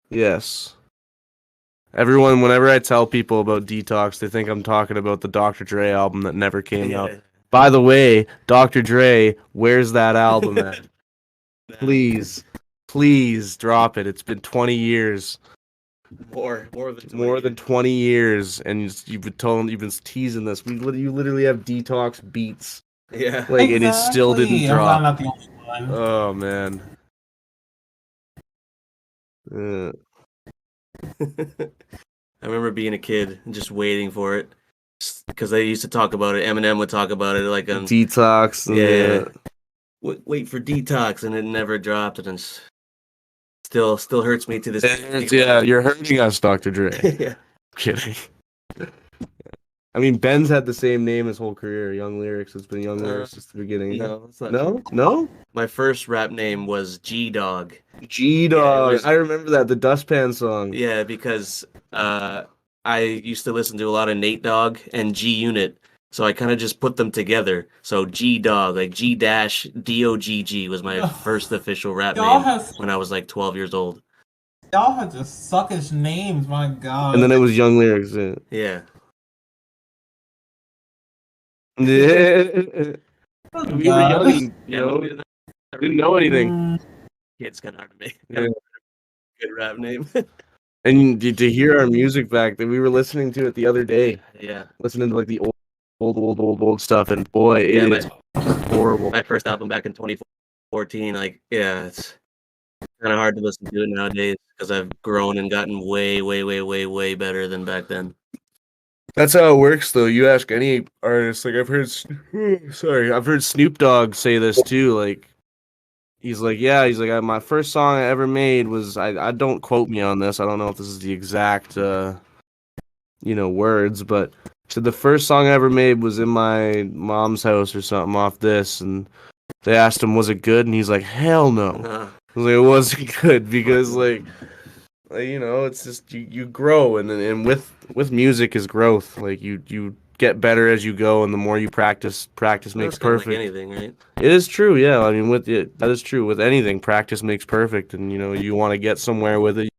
Yes. Everyone, whenever I tell people about Detox, they think I'm talking about the Dr. Dre album that never came out. By the way, Dr. Dre, where's that album at? Please drop it. It's been 20 years. More than 20 years, and you've been teasing this. You literally have Detox beats. Yeah. Like, exactly. And it still didn't drop. I'm not the only one. Oh man. I remember being a kid and just waiting for it, because they used to talk about it. Eminem would talk about it like on Detox. Yeah. Wait for Detox, and it never dropped, and still hurts me to this day. Yeah, you're hurting us, Dr. Dre. Yeah. Kidding. I mean, Ben's had the same name his whole career. Young Lyrix has been Young Lyrix since the beginning. No, it's not. No. My first rap name was G-Dog. G-Dog. Yeah, I remember that, the Dustpan song. Yeah, because I used to listen to a lot of Nate Dogg and G-Unit, so I kind of just put them together. So G-Dog, like G-DOGG was my first official rap name when I was like 12 years old. Y'all had just suckish names, my God. And then it was Young Lyrix. Yeah. We were young, I didn't know anything. It's kind of hard to make a good rap name. And to hear our music back that we were listening to it the other day. Yeah. Listening to like the old stuff, and boy, it's horrible. My first album back in 2014, it's kind of hard to listen to it nowadays because I've grown and gotten way, way, way, way, way better than back then. That's how it works, though. You ask any artist, like I've heard Snoop Dogg say this too. Like, he's like, my first song I ever made was, I don't quote me on this. I don't know if this is the exact, words, but so the first song I ever made was in my mom's house or something off this, and they asked him, was it good? And he's like, hell no. I was like, it wasn't good because it's just you grow, and with music is growth. Like you get better as you go, and the more you practice makes perfect. Like anything, right? It is true, yeah. I mean, that is true with anything. Practice makes perfect, and you want to get somewhere with it,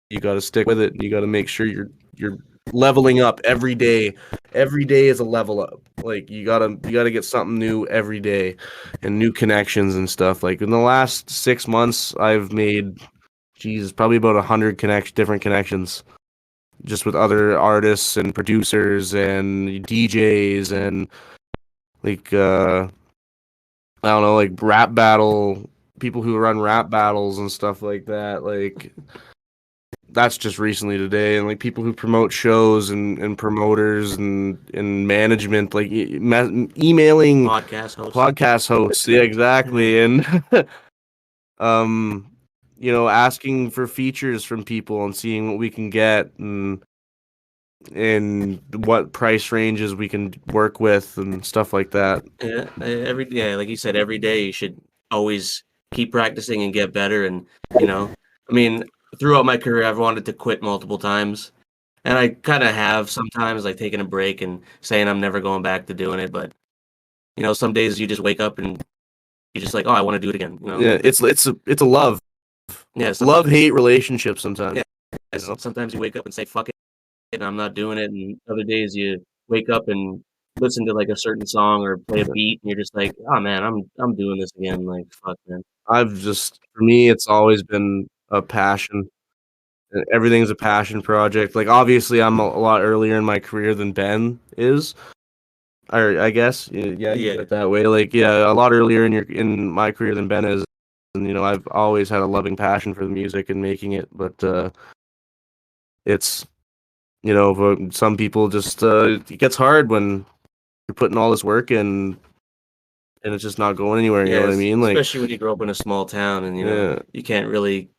you got to stick with it. You got to make sure you're leveling up every day. Every day is a level up. Like you gotta get something new every day, and new connections and stuff. Like in the last 6 months, I've made geez, probably about 100 different connections, just with other artists and producers and DJs and like I don't know, like people who run rap battles and stuff like that. Like that's just recently today, and like people who promote shows and promoters and management, like emailing podcast hosts. Yeah, exactly. And asking for features from people and seeing what we can get and what price ranges we can work with and stuff like that. Yeah, like you said, every day you should always keep practicing and get better. And I mean, throughout my career, I've wanted to quit multiple times, and I kind of have sometimes, like taking a break and saying I'm never going back to doing it. But some days you just wake up and you're just like, oh, I want to do it again. Yeah, it's a love. Yeah, love-hate relationship sometimes. Yeah, sometimes you wake up and say, fuck it, and I'm not doing it. And other days you wake up and listen to like a certain song or play a beat, and you're just like, oh man, I'm doing this again. Like, fuck, man. For me, it's always been a passion. Everything's a passion project. Like, obviously, I'm a lot earlier in my career than Ben is. Or I guess, yeah, you put it that way. Like, yeah, a lot earlier in my career than Ben is. And I've always had a loving passion for the music and making it, but it's for some people just it gets hard when you're putting all this work in and it's just not going anywhere. You know what I mean? Like, especially when you grow up in a small town and you can't really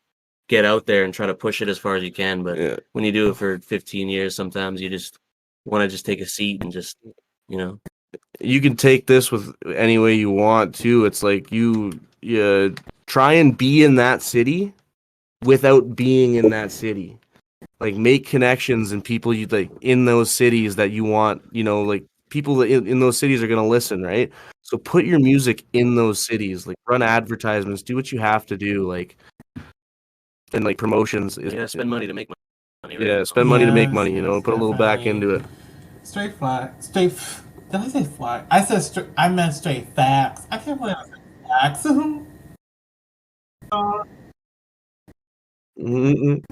get out there and try to push it as far as you can. But when you do it for 15 years, sometimes you just want to just take a seat and just you can take this with any way you want too. It's like you try and be in that city without being in that city. Like, make connections and people you like in those cities that you want, like people that in those cities are going to listen, right? So put your music in those cities, like run advertisements, do what you have to do, like, and like promotions. Spend money to make money. Right? Yeah, spend money to make money, put a little back into it. Straight flag. Did I say flag? I meant straight facts. I can't believe I said facts. I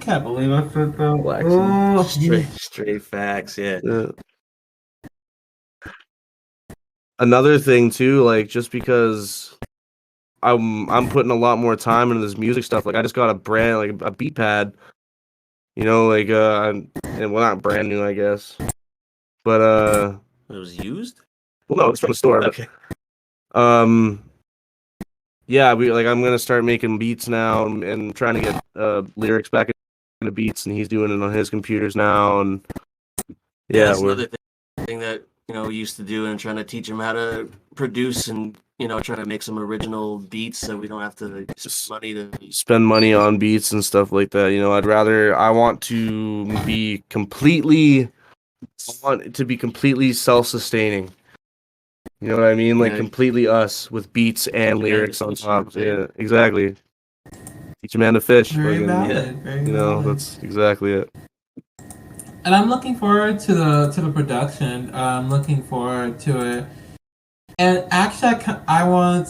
can't believe I said that. Straight facts, yeah. Another thing too, like, just because I'm putting a lot more time into this music stuff. Like, I just got a beat pad, like and well, not brand new, I guess, but it was used. Well, no, it's from the store. Okay. Yeah, I'm gonna start making beats now and trying to get Lyrix back into beats, and he's doing it on his computers now, and that's another thing that we used to do, and trying to teach him how to produce and try to make some original beats so we don't have to spend money on beats and stuff like that. I want to be completely self-sustaining. You know what I mean? Like, completely us with beats and lyrics on top. Yeah, exactly. Teach a man to fish. Very valid. Very valid. That's exactly it. And I'm looking forward to the production. I'm looking forward to it. And actually, I wanted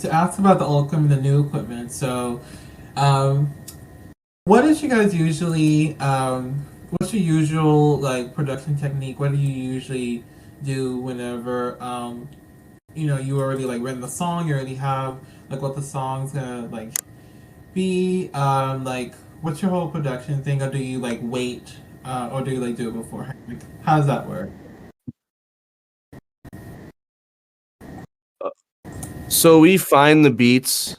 to ask about the old equipment, the new equipment. So, what is you guys usually? What's your usual like production technique? What do you usually do whenever you already like written the song? You already have like what the song's gonna like be. Like, what's your whole production thing? Or do you like wait? Or do you like do it beforehand? Like, how does that work? So we find the beats.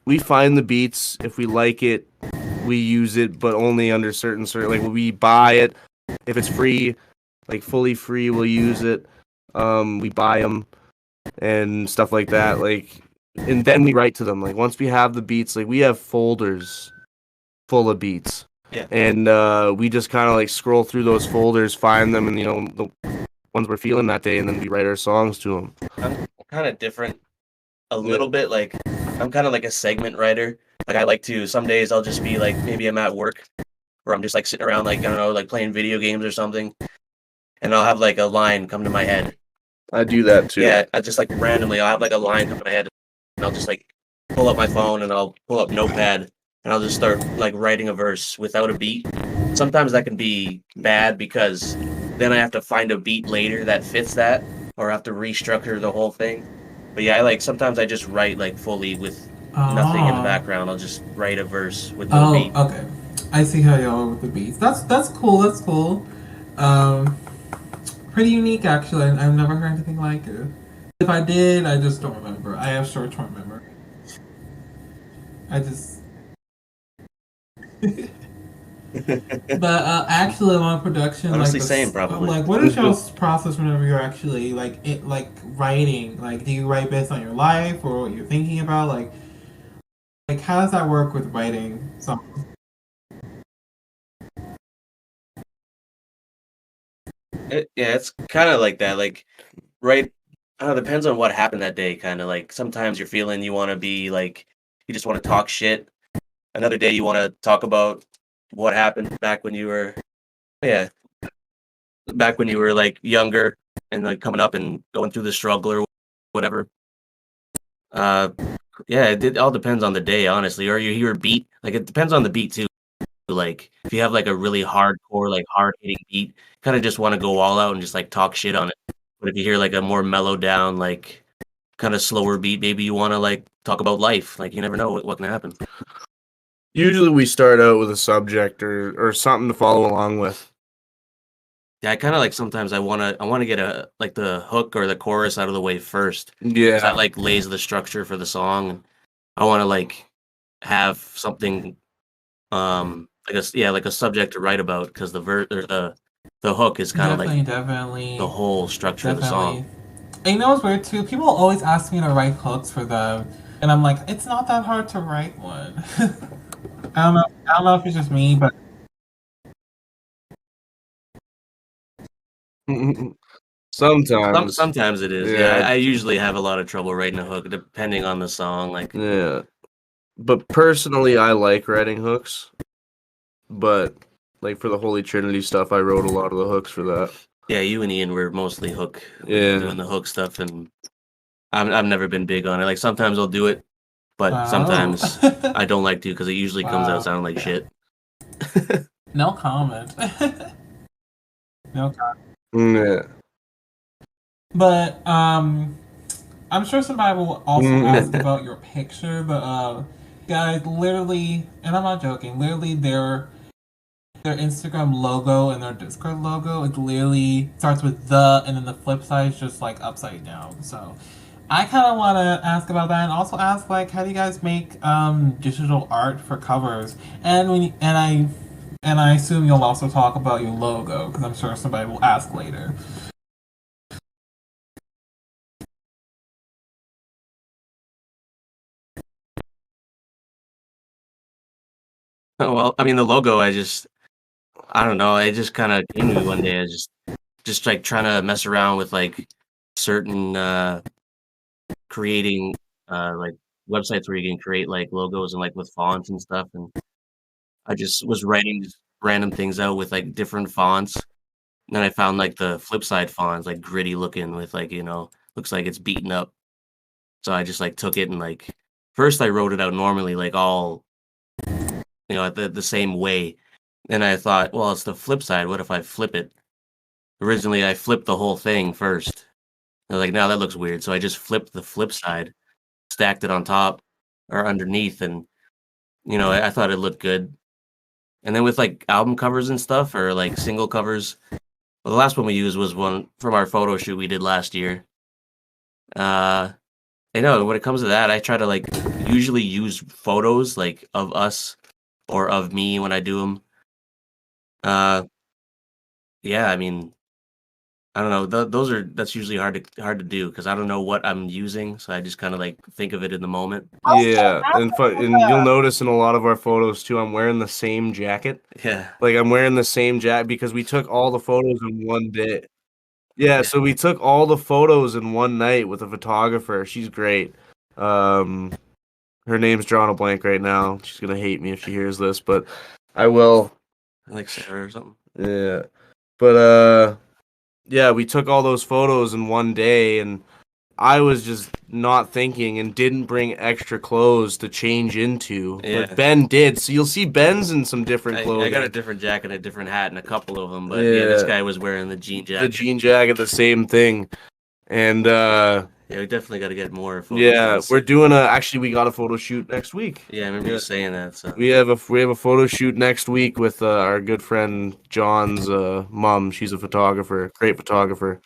If we like it, we use it, but only under certain like, we buy it. If it's free, like fully free, we'll use it. We buy them and stuff like that. Like, and then we write to them. Like, once we have the beats, like, we have folders full of beats. Yeah. And we just kind of like scroll through those folders, find them, and the ones we're feeling that day, and then we write our songs to them. I'm kind of different a little bit. Like, I'm kind of like a segment writer. Like, I like to, some days I'll just be like, maybe I'm at work or I'm just like sitting around, like, I don't know, like playing video games or something, and I'll have like a line come to my head. I do that too. Yeah, I just like randomly, I'll have like a line come to my head, and I'll just like pull up my phone and I'll pull up Notepad and I'll just start like writing a verse without a beat. Sometimes that can be bad because then I have to find a beat later that fits that, or I have to restructure the whole thing. But yeah, I like sometimes I just write like fully with nothing in the Oh. background. I'll just write a verse with no Oh, beat. okay. I see how y'all are with the beats. That's cool. That's cool. Um, pretty unique actually. I've never heard anything like it. If I did, I just don't remember. I have short-term memory. I just. But actually, on production, like Honestly, same probably. like, what is y'all's process whenever you're actually like writing? Like, do you write based on your life or what you're thinking about? Like how does that work with writing something? Yeah, it's kind of like that. Like, right, depends on what happened that day. Kind of like sometimes you're feeling you want to be like, you just want to talk shit. Another day you want to talk about what happened back when you were, yeah, back when you were like younger and like coming up and going through the struggle or whatever. Uh, yeah, it all depends on the day, honestly. Or you hear a beat, like it depends on the beat too. Like if you have like a really hardcore, like hard hitting beat, kind of just want to go all out and just like talk shit on it. But if you hear like a more mellow down, like kind of slower beat, maybe you want to like talk about life. Like you never know what can happen. Usually we start out with a subject or something to follow along with. Yeah, I kind of like sometimes I wanna get a like the hook or the chorus out of the way first. 'Cause Yeah. that like lays the structure for the song. And I want to like have something like like a subject to write about because the ver or the hook is kind of like the Definitely, whole structure of the song. definitely. And you know what's weird too? People always ask me to write hooks for them, and I'm like, it's not that hard to write one. I don't know. I don't know if it's just me, but Sometimes. Sometimes it is. Yeah, Yeah. I usually have a lot of trouble writing a hook depending on the song. Like, Yeah. But personally, I like writing hooks. But like for the Holy Trinity stuff, I wrote a lot of the hooks for that. yeah, you and Ian were mostly Yeah. doing the hook stuff, and I've never been big on it. Like sometimes I'll do it, but wow. sometimes I don't like to because it usually comes out Wow. sounding like shit. No comment. No comment. Yeah. But I'm sure somebody will also ask about your picture. But guys, literally, and I'm not joking. Literally, their Instagram logo and their Discord logo, it literally starts with the, and then the flip side is just like upside down. So I kind of want to ask about that, and also ask like, how do you guys make digital art for covers? And and I assume you'll also talk about your logo because I'm sure somebody will ask later. Well, I mean, the logo, I don't know. It just kind of came to me one day. I just like trying to mess around with like certain creating like websites where you can create like logos and like with fonts and stuff. And I just was writing just random things out with like different fonts. And then I found like the flip side fonts, like gritty looking with like, looks like it's beaten up. So I just like took it and like first I wrote it out normally, like all the same way. And I thought, well, it's the flip side. What if I flip it? Originally I flipped the whole thing first. I was like, no, that looks weird. So I just flipped the flip side, stacked it on top or underneath, and I thought it looked good. And then with like album covers and stuff or like single covers, well, the last one we used was one from our photo shoot we did last year. Uh, when it comes to that, I try to like usually use photos like of us or of me when I do them. Uh, yeah, I mean, I don't know. That's usually hard to do because I don't know what I'm using, so I just kind of like think of it in the moment. Yeah, and you'll notice in a lot of our photos too, I'm wearing the same jacket. Yeah, Like I'm wearing the same jacket because we took all the photos in one day. Yeah, yeah. so we took all the photos in one night with a photographer. She's great. Um, her name's drawing a blank right now. She's gonna hate me if she hears this, but I will. Like Sarah or something. Yeah, but yeah, we took all those photos in one day, and I was just not thinking and didn't bring extra clothes to change into. Yeah. But Ben did. So you'll see Ben's in some different clothing. I got a different jacket, a different hat, and a couple of them. But yeah, this guy was wearing the jean jacket. The jean jacket, the same thing. And yeah, we definitely got to get more photos. Yeah, we're doing actually we got a photo shoot next week. Yeah, I remember you saying that. So we have a photo shoot next week with our good friend John's mom. She's a photographer, great photographer.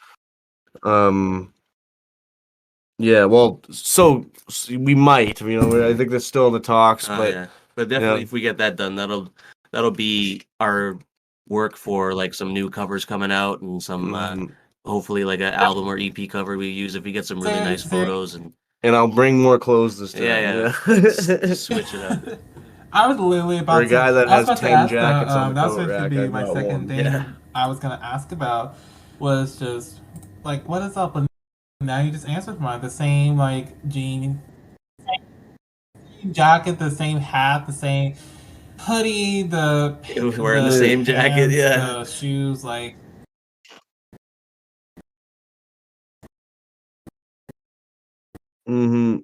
Yeah, well, so we might, I think there's still in the talks, but yeah. But definitely if we get that done, that'll be our work for like some new covers coming out and some hopefully like an album or EP cover we use if we get some really nice photos and I'll bring more clothes this time. Yeah. Switch it up. I was literally about for a guy that has 10 jackets on the that's coat rack. Be my second thing Yeah. I was gonna ask about was just like what is up with now you just answered mine. The same like jean jacket, the same hat, the same hoodie, wearing the same jacket, the shoes, like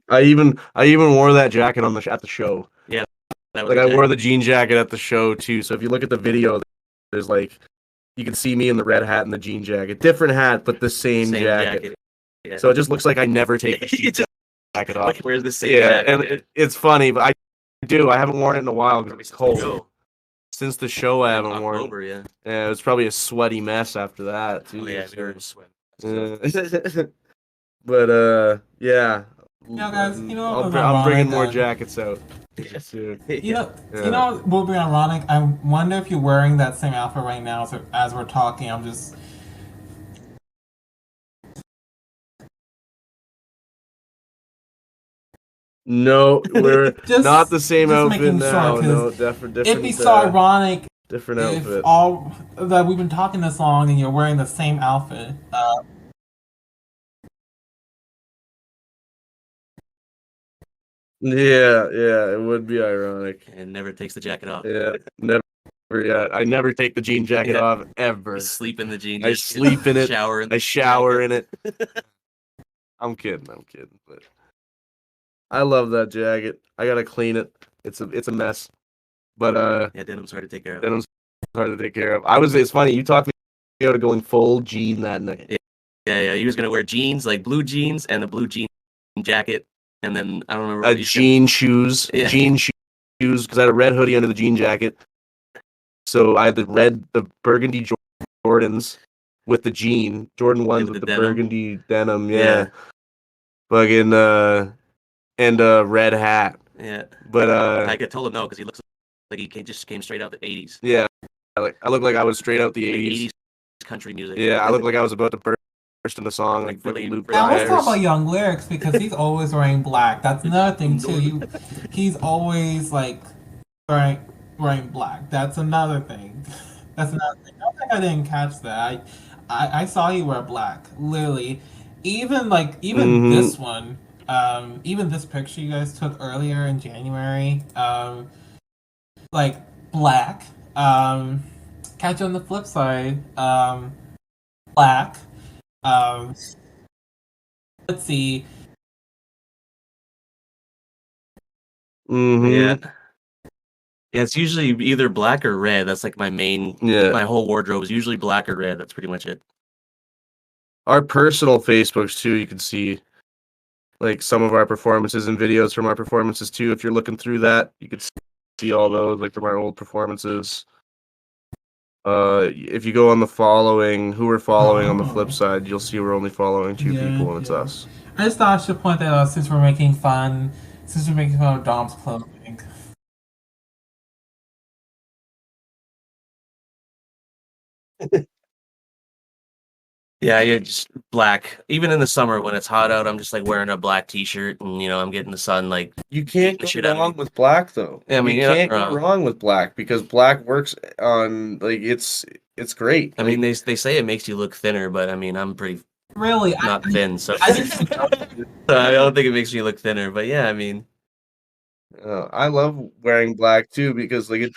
I even wore that jacket at the show. Yeah. Like I wore the jean jacket at the show too. So if you look at the video, there's like you can see me in the red hat and the jean jacket. Different hat, but the same jacket. Yeah. So it just looks like I never take the jean jacket off. Like, where's the same jacket? And it's funny, but I haven't worn it in a while because it's cold. Since the show, I haven't worn it. Yeah, it was probably a sweaty mess after that too. Oh, yeah, we were sweating. But yeah. Guys, I'm bringing more jackets out. Soon. You know what will be ironic? I wonder if you're wearing that same outfit right now. So as we're talking, I'm just. No, we're not the same outfit now. No, different. It'd be so ironic. Different outfit. If all that we've been talking this long and you're wearing the same outfit. Yeah, it would be ironic. And never takes the jacket off. Yeah, never. Yeah, I never take the jean jacket off ever. I sleep in the jean. I sleep in it. I shower in it. I'm kidding, but I love that jacket. I gotta clean it. It's a mess. But denim's hard to take care of. It's funny, you talked me out of going full jean that night. Yeah. He was gonna wear jeans, like blue jeans and a blue jean jacket. And then I don't remember. Jean shoes, because I had a red hoodie under the jean jacket. So I had the burgundy Jordans with the jean, Jordan 1s with the burgundy denim, fucking and a red hat. Yeah, but I told him no because he looks like he just came straight out the '80s. Yeah, I look like I was straight out the '80s country music. Yeah, I look like I was about to burst in the song like really loop. Now let's talk about young Lyrix because he's always wearing black. That's another thing too. He's always like wearing black. That's another thing. I don't think I didn't catch that. I saw you wear black. Literally, even this one, even this picture you guys took earlier in January, like black. Catch on the flip side, black. Let's see. Yeah. Yeah, it's usually either black or red. That's like my main. Yeah. My whole wardrobe is usually black or red. That's pretty much it. Our personal Facebooks too, you can see like some of our performances and videos from our performances too. If you're looking through that, you could see all those like from our old performances. If you go on the following, who we're following on the flip side, you'll see we're only following two people, and it's us. I just thought I should point that out since we're making fun of Dom's clothing. Yeah, you're just black. Even in the summer when it's hot out, I'm just like wearing a black T-shirt, and I'm getting the sun. Like you can't go wrong with black, though. Yeah, I mean, you can't go wrong with black because black works on like it's great. I mean, they say it makes you look thinner, but I mean, I'm pretty not thin, so I don't think it makes me look thinner. But yeah, I mean, I love wearing black too because like it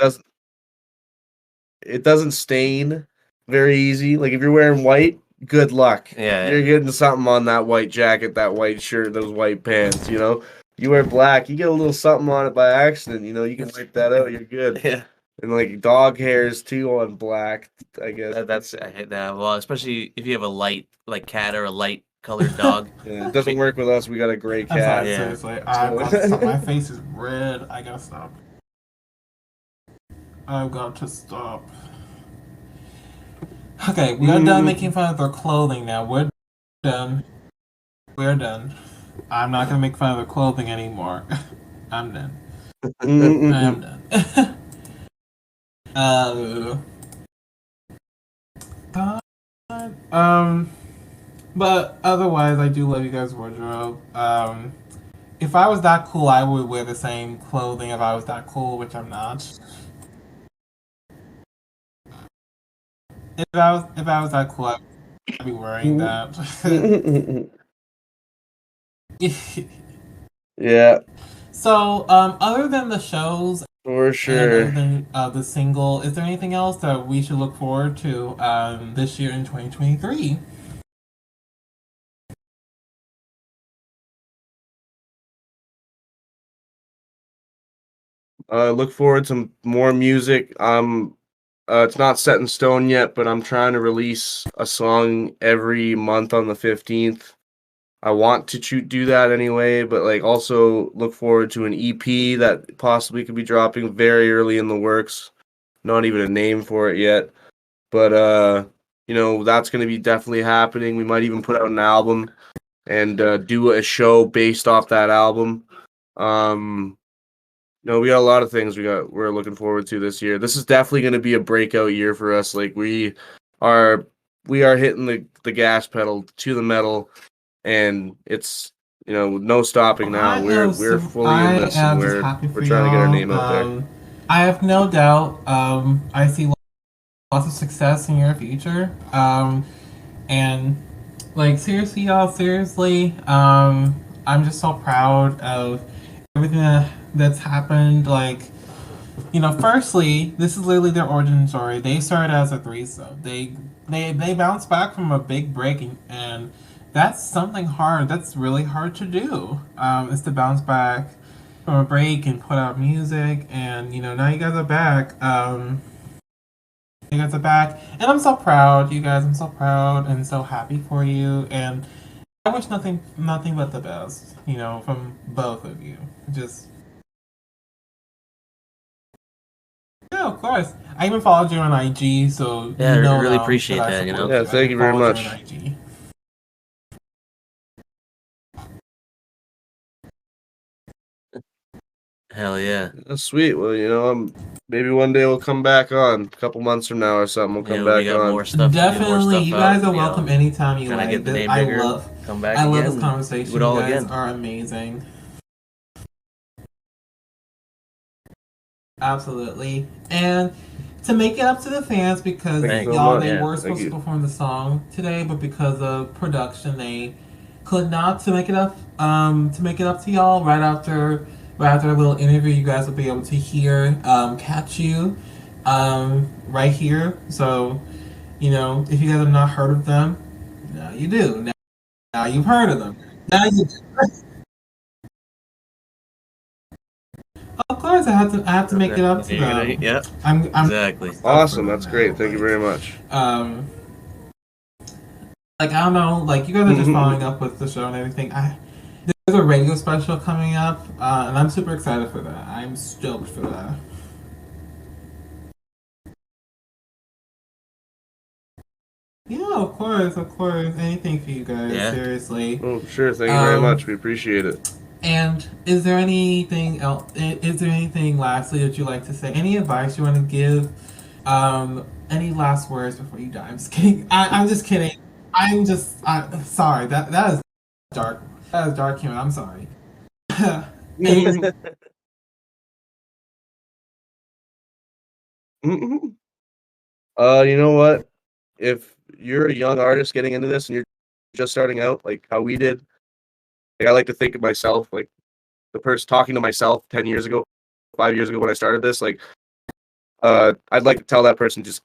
doesn't stain very easy. Like if you're wearing white, good luck. Yeah. You're getting something on that white jacket, that white shirt, those white pants, you know? You wear black, you get a little something on it by accident, you know, you can wipe that out, you're good. Yeah. And like dog hairs too on black, I guess. I hate that. Well, especially if you have a light like cat or a light colored dog. Yeah, it doesn't work with us. We got a gray I'm cat. sorry, Yeah. seriously. I've got to stop. My face is red. I gotta stop. I've got to stop. Okay, we are done making fun of their clothing now. We're done. We're done. I'm not gonna make fun of their clothing anymore. I'm done. I'm done. God. But otherwise, I do love you guys' wardrobe. If I was that cool, I would wear the same clothing if I was that cool, which I'm not. If I was that cool, I'd be wearing that. Yeah, So, other than the shows for and sure. other than the single, is there anything else that we should look forward to this year in 2023? Look forward to more music. It's not set in stone yet, but I'm trying to release a song every month on the 15th. I want to do that anyway, but like also look forward to an EP that possibly could be dropping very early in the works. Not even a name for it yet, but you know, that's going to be definitely happening. We might even put out an album and do a show based off that album. No, we got a lot of things we're looking forward to this year. This is definitely going to be a breakout year for us. Like are we are hitting the gas pedal to the metal, and it's no stopping now. We're fully in this, and we're trying to get our name out there. I have no doubt. I see lots of success in your future. And like seriously, y'all, seriously, I'm just so proud of everything that's happened. Like, firstly, this is literally their origin story. They started as a threesome. They bounced back from a big break, and that's something hard. That's really hard to do. Is to bounce back from a break and put out music, and now you guys are back. You guys are back, and I'm so proud, you guys. I'm so proud and so happy for you, and I wish nothing but the best, from both of you. Just yeah, of course. I even followed you on IG, so Yeah, I really now appreciate I that. support Yeah, I thank you very followed much. on IG. Hell yeah. That's sweet. Well, maybe one day we'll come back on. A couple months from now or something, we'll come Yeah, we back got on. more stuff. Definitely, you guys are welcome anytime you Can I like. get the name I bigger? love, Come back I love again. this conversation. Do it all You guys again. are amazing. Absolutely, and to make it up to the fans because Thank you so y'all much. they Yeah, were thank supposed you. to perform the song today, but because of production they could not. To make it up to y'all right after a little interview, you guys will be able to hear catch you right here. So if you guys have not heard of them, now you do. Now you've heard of them. Now you do. Of course, I have to make it up to them. Yeah, I'm exactly. Awesome. That's great. Thank you very much. Like I don't know, like you guys are just following up with the show and everything. There's a radio special coming up, and I'm super excited for that. I'm stoked for that. Yeah, of course, anything for you guys. Yeah. Seriously. Oh, sure. Thank you very much. We appreciate it. And is there anything else? Is there anything lastly that you'd like to say? Any advice you want to give? Any last words before you die? I'm just kidding. I'm just kidding. I'm sorry. That is dark. That is dark humor. I'm sorry. You know what? If you're a young artist getting into this and you're just starting out, like how we did, like I like to think of myself, like the person talking to myself 10 years ago, 5 years ago when I started this, like I'd like to tell that person just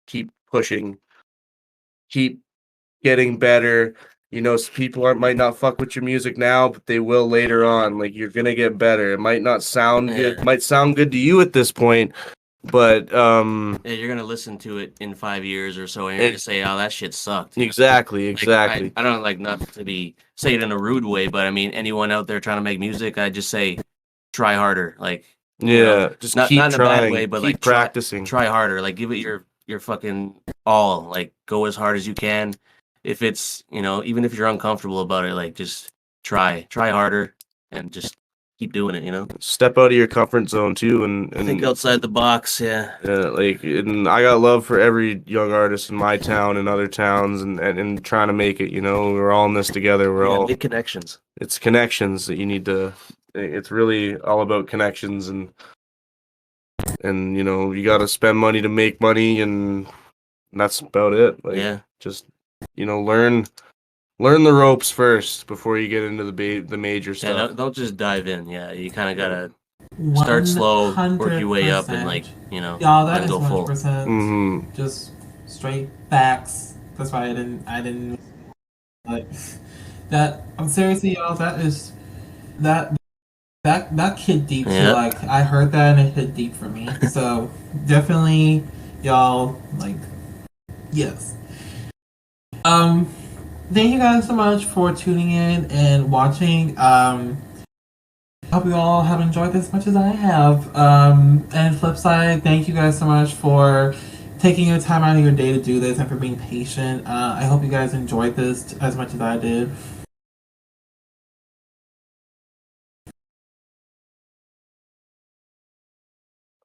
keep pushing, keep getting better. You know, people might not fuck with your music now, but they will later on. Like, you're gonna get better. It might not sound good. It might sound good to you at this point, but yeah, you're gonna listen to it in 5 years or so, and you're gonna say, "Oh, that shit sucked." exactly. I don't like not to be say it in a rude way, but I mean, anyone out there trying to make music, I just say, try harder. Like, you know, just not keep in a trying, bad way, but keep like practicing. try harder. Like, give it your fucking all. Like, go as hard as you can. If it's, you know, even if you're uncomfortable about it, like, just try harder, and just keep doing it. You know, Step out of your comfort zone too, and think outside the box. Yeah. like, and I got love for every young artist in my town and other towns, and trying to make it. You know, we're all in this together. We're all make connections. It's connections that you need to. It's really all about connections, and you know, you got to spend money to make money, and that's about it. Like, just, you know, learn the ropes first before you get into the major stuff. Yeah, don't just dive in. Yeah, you kind of gotta start slow, work your way up, and, like, you know, y'all, that then is go full. 100% just straight facts. That's why I didn't like that. I'm seriously, y'all. That is that hit deep too. Yep. Like, I heard that and it hit deep for me. So definitely, y'all, like, yes. Thank you guys so much for tuning in and watching. I hope you all have enjoyed this as much as I have. And flip side, thank you guys so much for taking your time out of your day to do this and for being patient. I hope you guys enjoyed this as much as I did.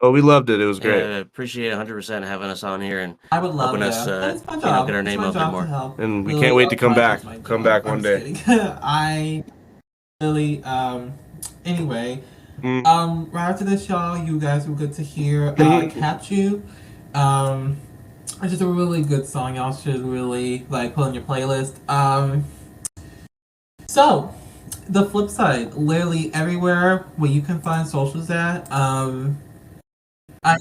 Oh, we loved it. It was great. Yeah, appreciate 100% having us on here and I would love helping us, It's my you know, job. get our It's name my out there job to more. help. And we Really, can't wait to come back. is my Come job. back I'm one just day. kidding. I really anyway. Right after this, y'all, you guys will get to hear Catch You. It's just a really good song. Y'all should really like put on your playlist. So the flip side, literally everywhere where you can find socials at. I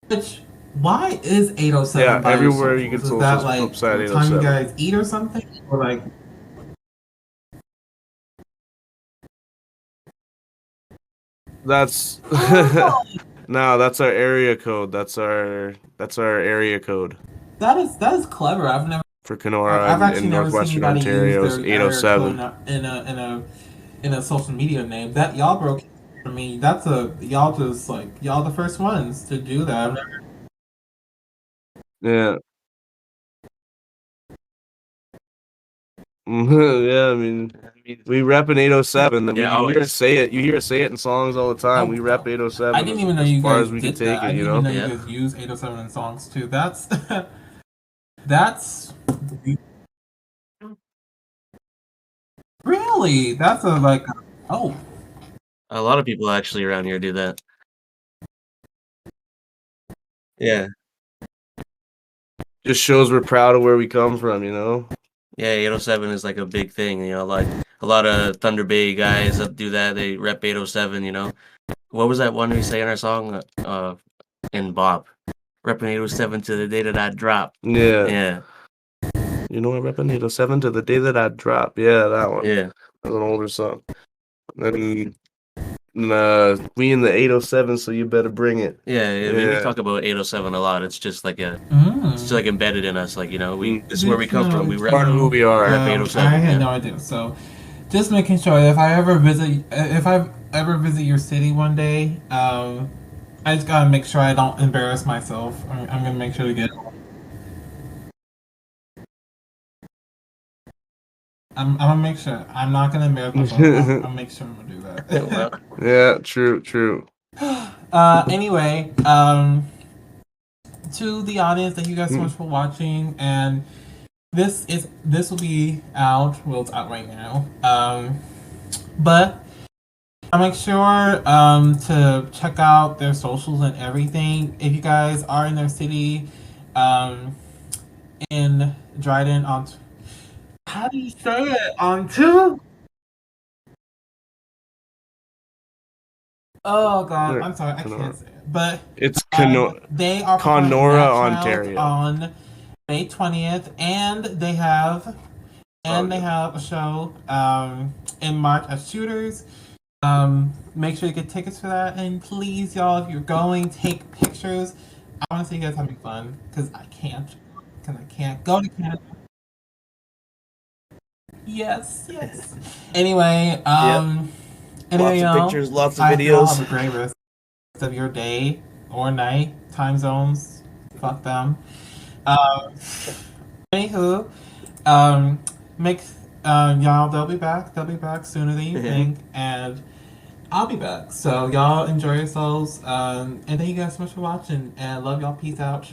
which why is 807? Yeah, by everywhere your you can socials? Is that socials, like flip side the time you 807. guys eat or something, or like? That's no, that's our area code. That's our area code That is clever. for Kenora I've actually in never seen northwestern anybody use Ontario. their Is area code 807. in a social media name. That y'all broke for me. That's a y'all just like y'all the first ones to do that. Yeah. Yeah, I mean, we rep in 807. And Yeah, you hear us say it. You hear us say it in songs all the time. We rep 807. I didn't even know as you far guys as we did can take that. it. I You didn't know. even know you guys use 807 in songs too. That's really that's a like oh. A lot of people actually around here do that. Yeah. Just shows we're proud of where we come from. You know. Yeah, 807 is like a big thing, you know, like a lot of Thunder Bay guys that do that, they rep 807, you know. What was that one we say in our song? In Bob. Repping 807 to the day that I drop. Yeah. Yeah. You know, I rep in 807 to the day that I drop. Yeah, that one. Yeah. That's an older song. And we in the 807, so you better bring it. Yeah, we talk about 807 a lot. It's just like it's just like embedded in us. Like, you know, this is where we come from. We rep part of who we are. Rep 807. I had no idea. So, just making sure if I ever visit your city one day, I just gotta make sure I don't embarrass myself. I'm gonna make sure to get. I'm gonna make sure. I'm not gonna embarrass myself. I'll make sure I'm gonna do that. Yeah, true. Anyway, to the audience, thank you guys so much for watching, and this will be out. Well, it's out right now. But I'll make sure to check out their socials and everything. If you guys are in their city, in Dryden on. How do you say it? On two? Oh God, Or I'm sorry, I Kenora. can't say it. But It's they are performing at Kenora, Nat Child Ontario. on May 20th, and they have a show in March at Shooters. Make sure you get tickets for that, and please, y'all, if you're going, take pictures. I want to see you guys having fun because I can't go to Canada. Yes, yes. Anyway, Yep. anyway, Lots of y'all, pictures, lots of I hope y'all videos. have a great rest of your day or night. Time zones, fuck them. Um, Anywho, um, make y'all. They'll be back. They'll be back sooner than you think, and I'll be back. So y'all enjoy yourselves. And thank you guys so much for watching. And I love y'all. Peace out.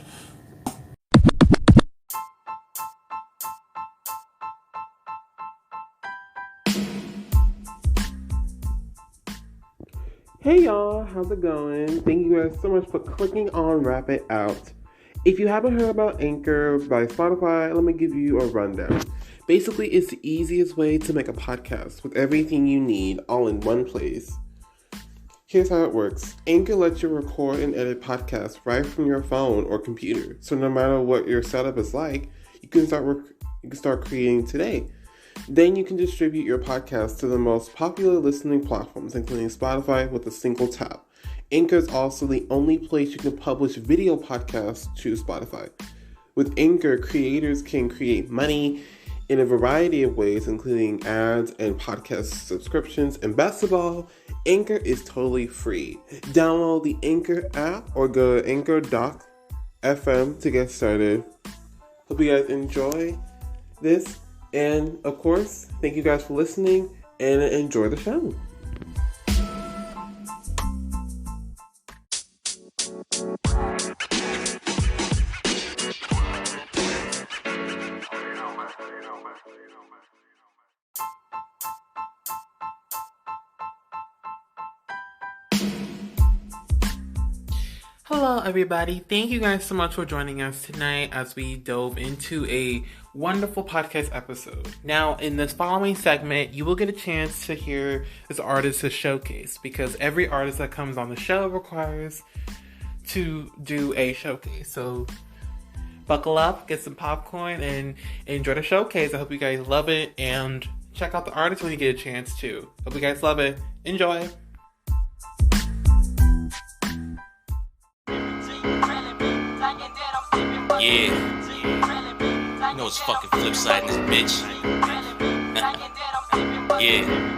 Hey y'all, how's it going? Thank you guys so much for clicking on Wrap It Out. If you haven't heard about Anchor by Spotify, let me give you a rundown. Basically, it's the easiest way to make a podcast with everything you need all in one place. Here's how it works. Anchor lets you record and edit podcasts right from your phone or computer. So no matter what your setup is like, you can start creating today. Then you can distribute your podcast to the most popular listening platforms, including Spotify, with a single tap. Anchor is also the only place you can publish video podcasts to Spotify. With Anchor, creators can create money in a variety of ways, including ads and podcast subscriptions. And best of all, Anchor is totally free. Download the Anchor app or go to anchor.fm to get started. Hope you guys enjoy this. And of course, thank you guys for listening and enjoy the show. Hello, everybody. Thank you guys so much for joining us tonight as we dove into a wonderful podcast episode. Now, in this following segment, you will get a chance to hear this artist's showcase because every artist that comes on the show requires to do a showcase. So, buckle up, get some popcorn, and enjoy the showcase. I hope you guys love it, and check out the artist when you get a chance to. Hope you guys love it. Enjoy. Yeah. You know it's fucking flip side in this bitch. Yeah.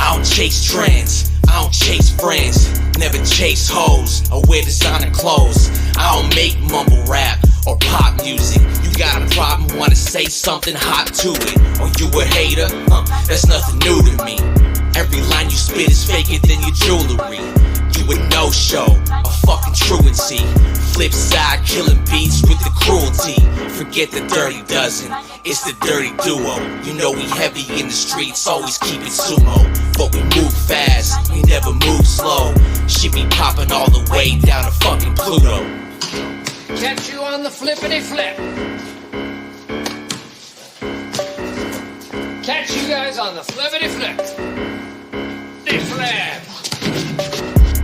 I don't chase trends, I don't chase friends, never chase hoes or wear designer clothes. I don't make mumble rap or pop music. You got a problem, wanna say something hot to it, or you a hater? That's nothing new to me. Every line you spit is faker than your jewelry. You a no-show, a fucking truancy. Flip side, killing beats with the cruelty. Forget the dirty dozen, it's the dirty duo. You know we heavy in the streets, always keep it sumo. But we move fast, we never move slow. Shit be popping all the way down to fucking Pluto. Catch you on the flippity flip. Catch you guys on the flippity flip. They flip.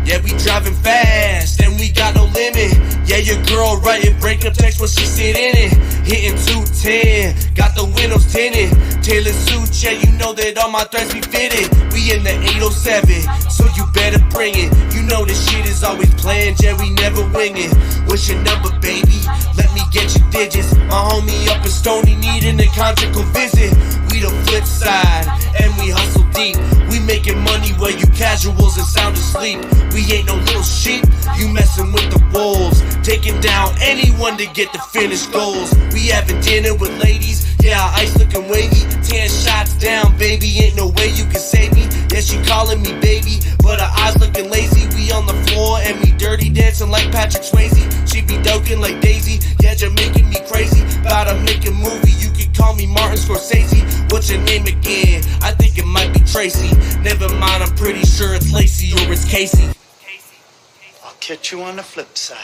Yeah, we driving fast, and we got no limit. Yeah, your girl writing breakup text when she sit in it. Hitting 210, got the windows tinted. Tailored suit, yeah, you know that all my threads be fitted. We in the 807, so you better bring it. You know this shit is always planned, yeah, we never wing it. What's your number, baby? Let me get your digits. My homie up in Stony needing a conjugal visit. We the flip side, and we hustle deep. We making money where you casuals and sound asleep. We ain't no little sheep, you messing with the wolves. Taking down anyone to get the finished goals. We having dinner with ladies, yeah, our ice looking wavy. 10 shots down, baby, ain't no way you can save me. Yeah, she calling me baby, but her eyes looking lazy. We on the floor and we dirty dancing like Patrick Swayze. She be doking like Daisy, yeah, you're making me crazy. About to make a movie, you can call me Martin Scorsese. What's your name again? I think it might be Tracy. Never mind, I'm pretty sure it's Lacey or it's Casey. I'll catch you on the flip side.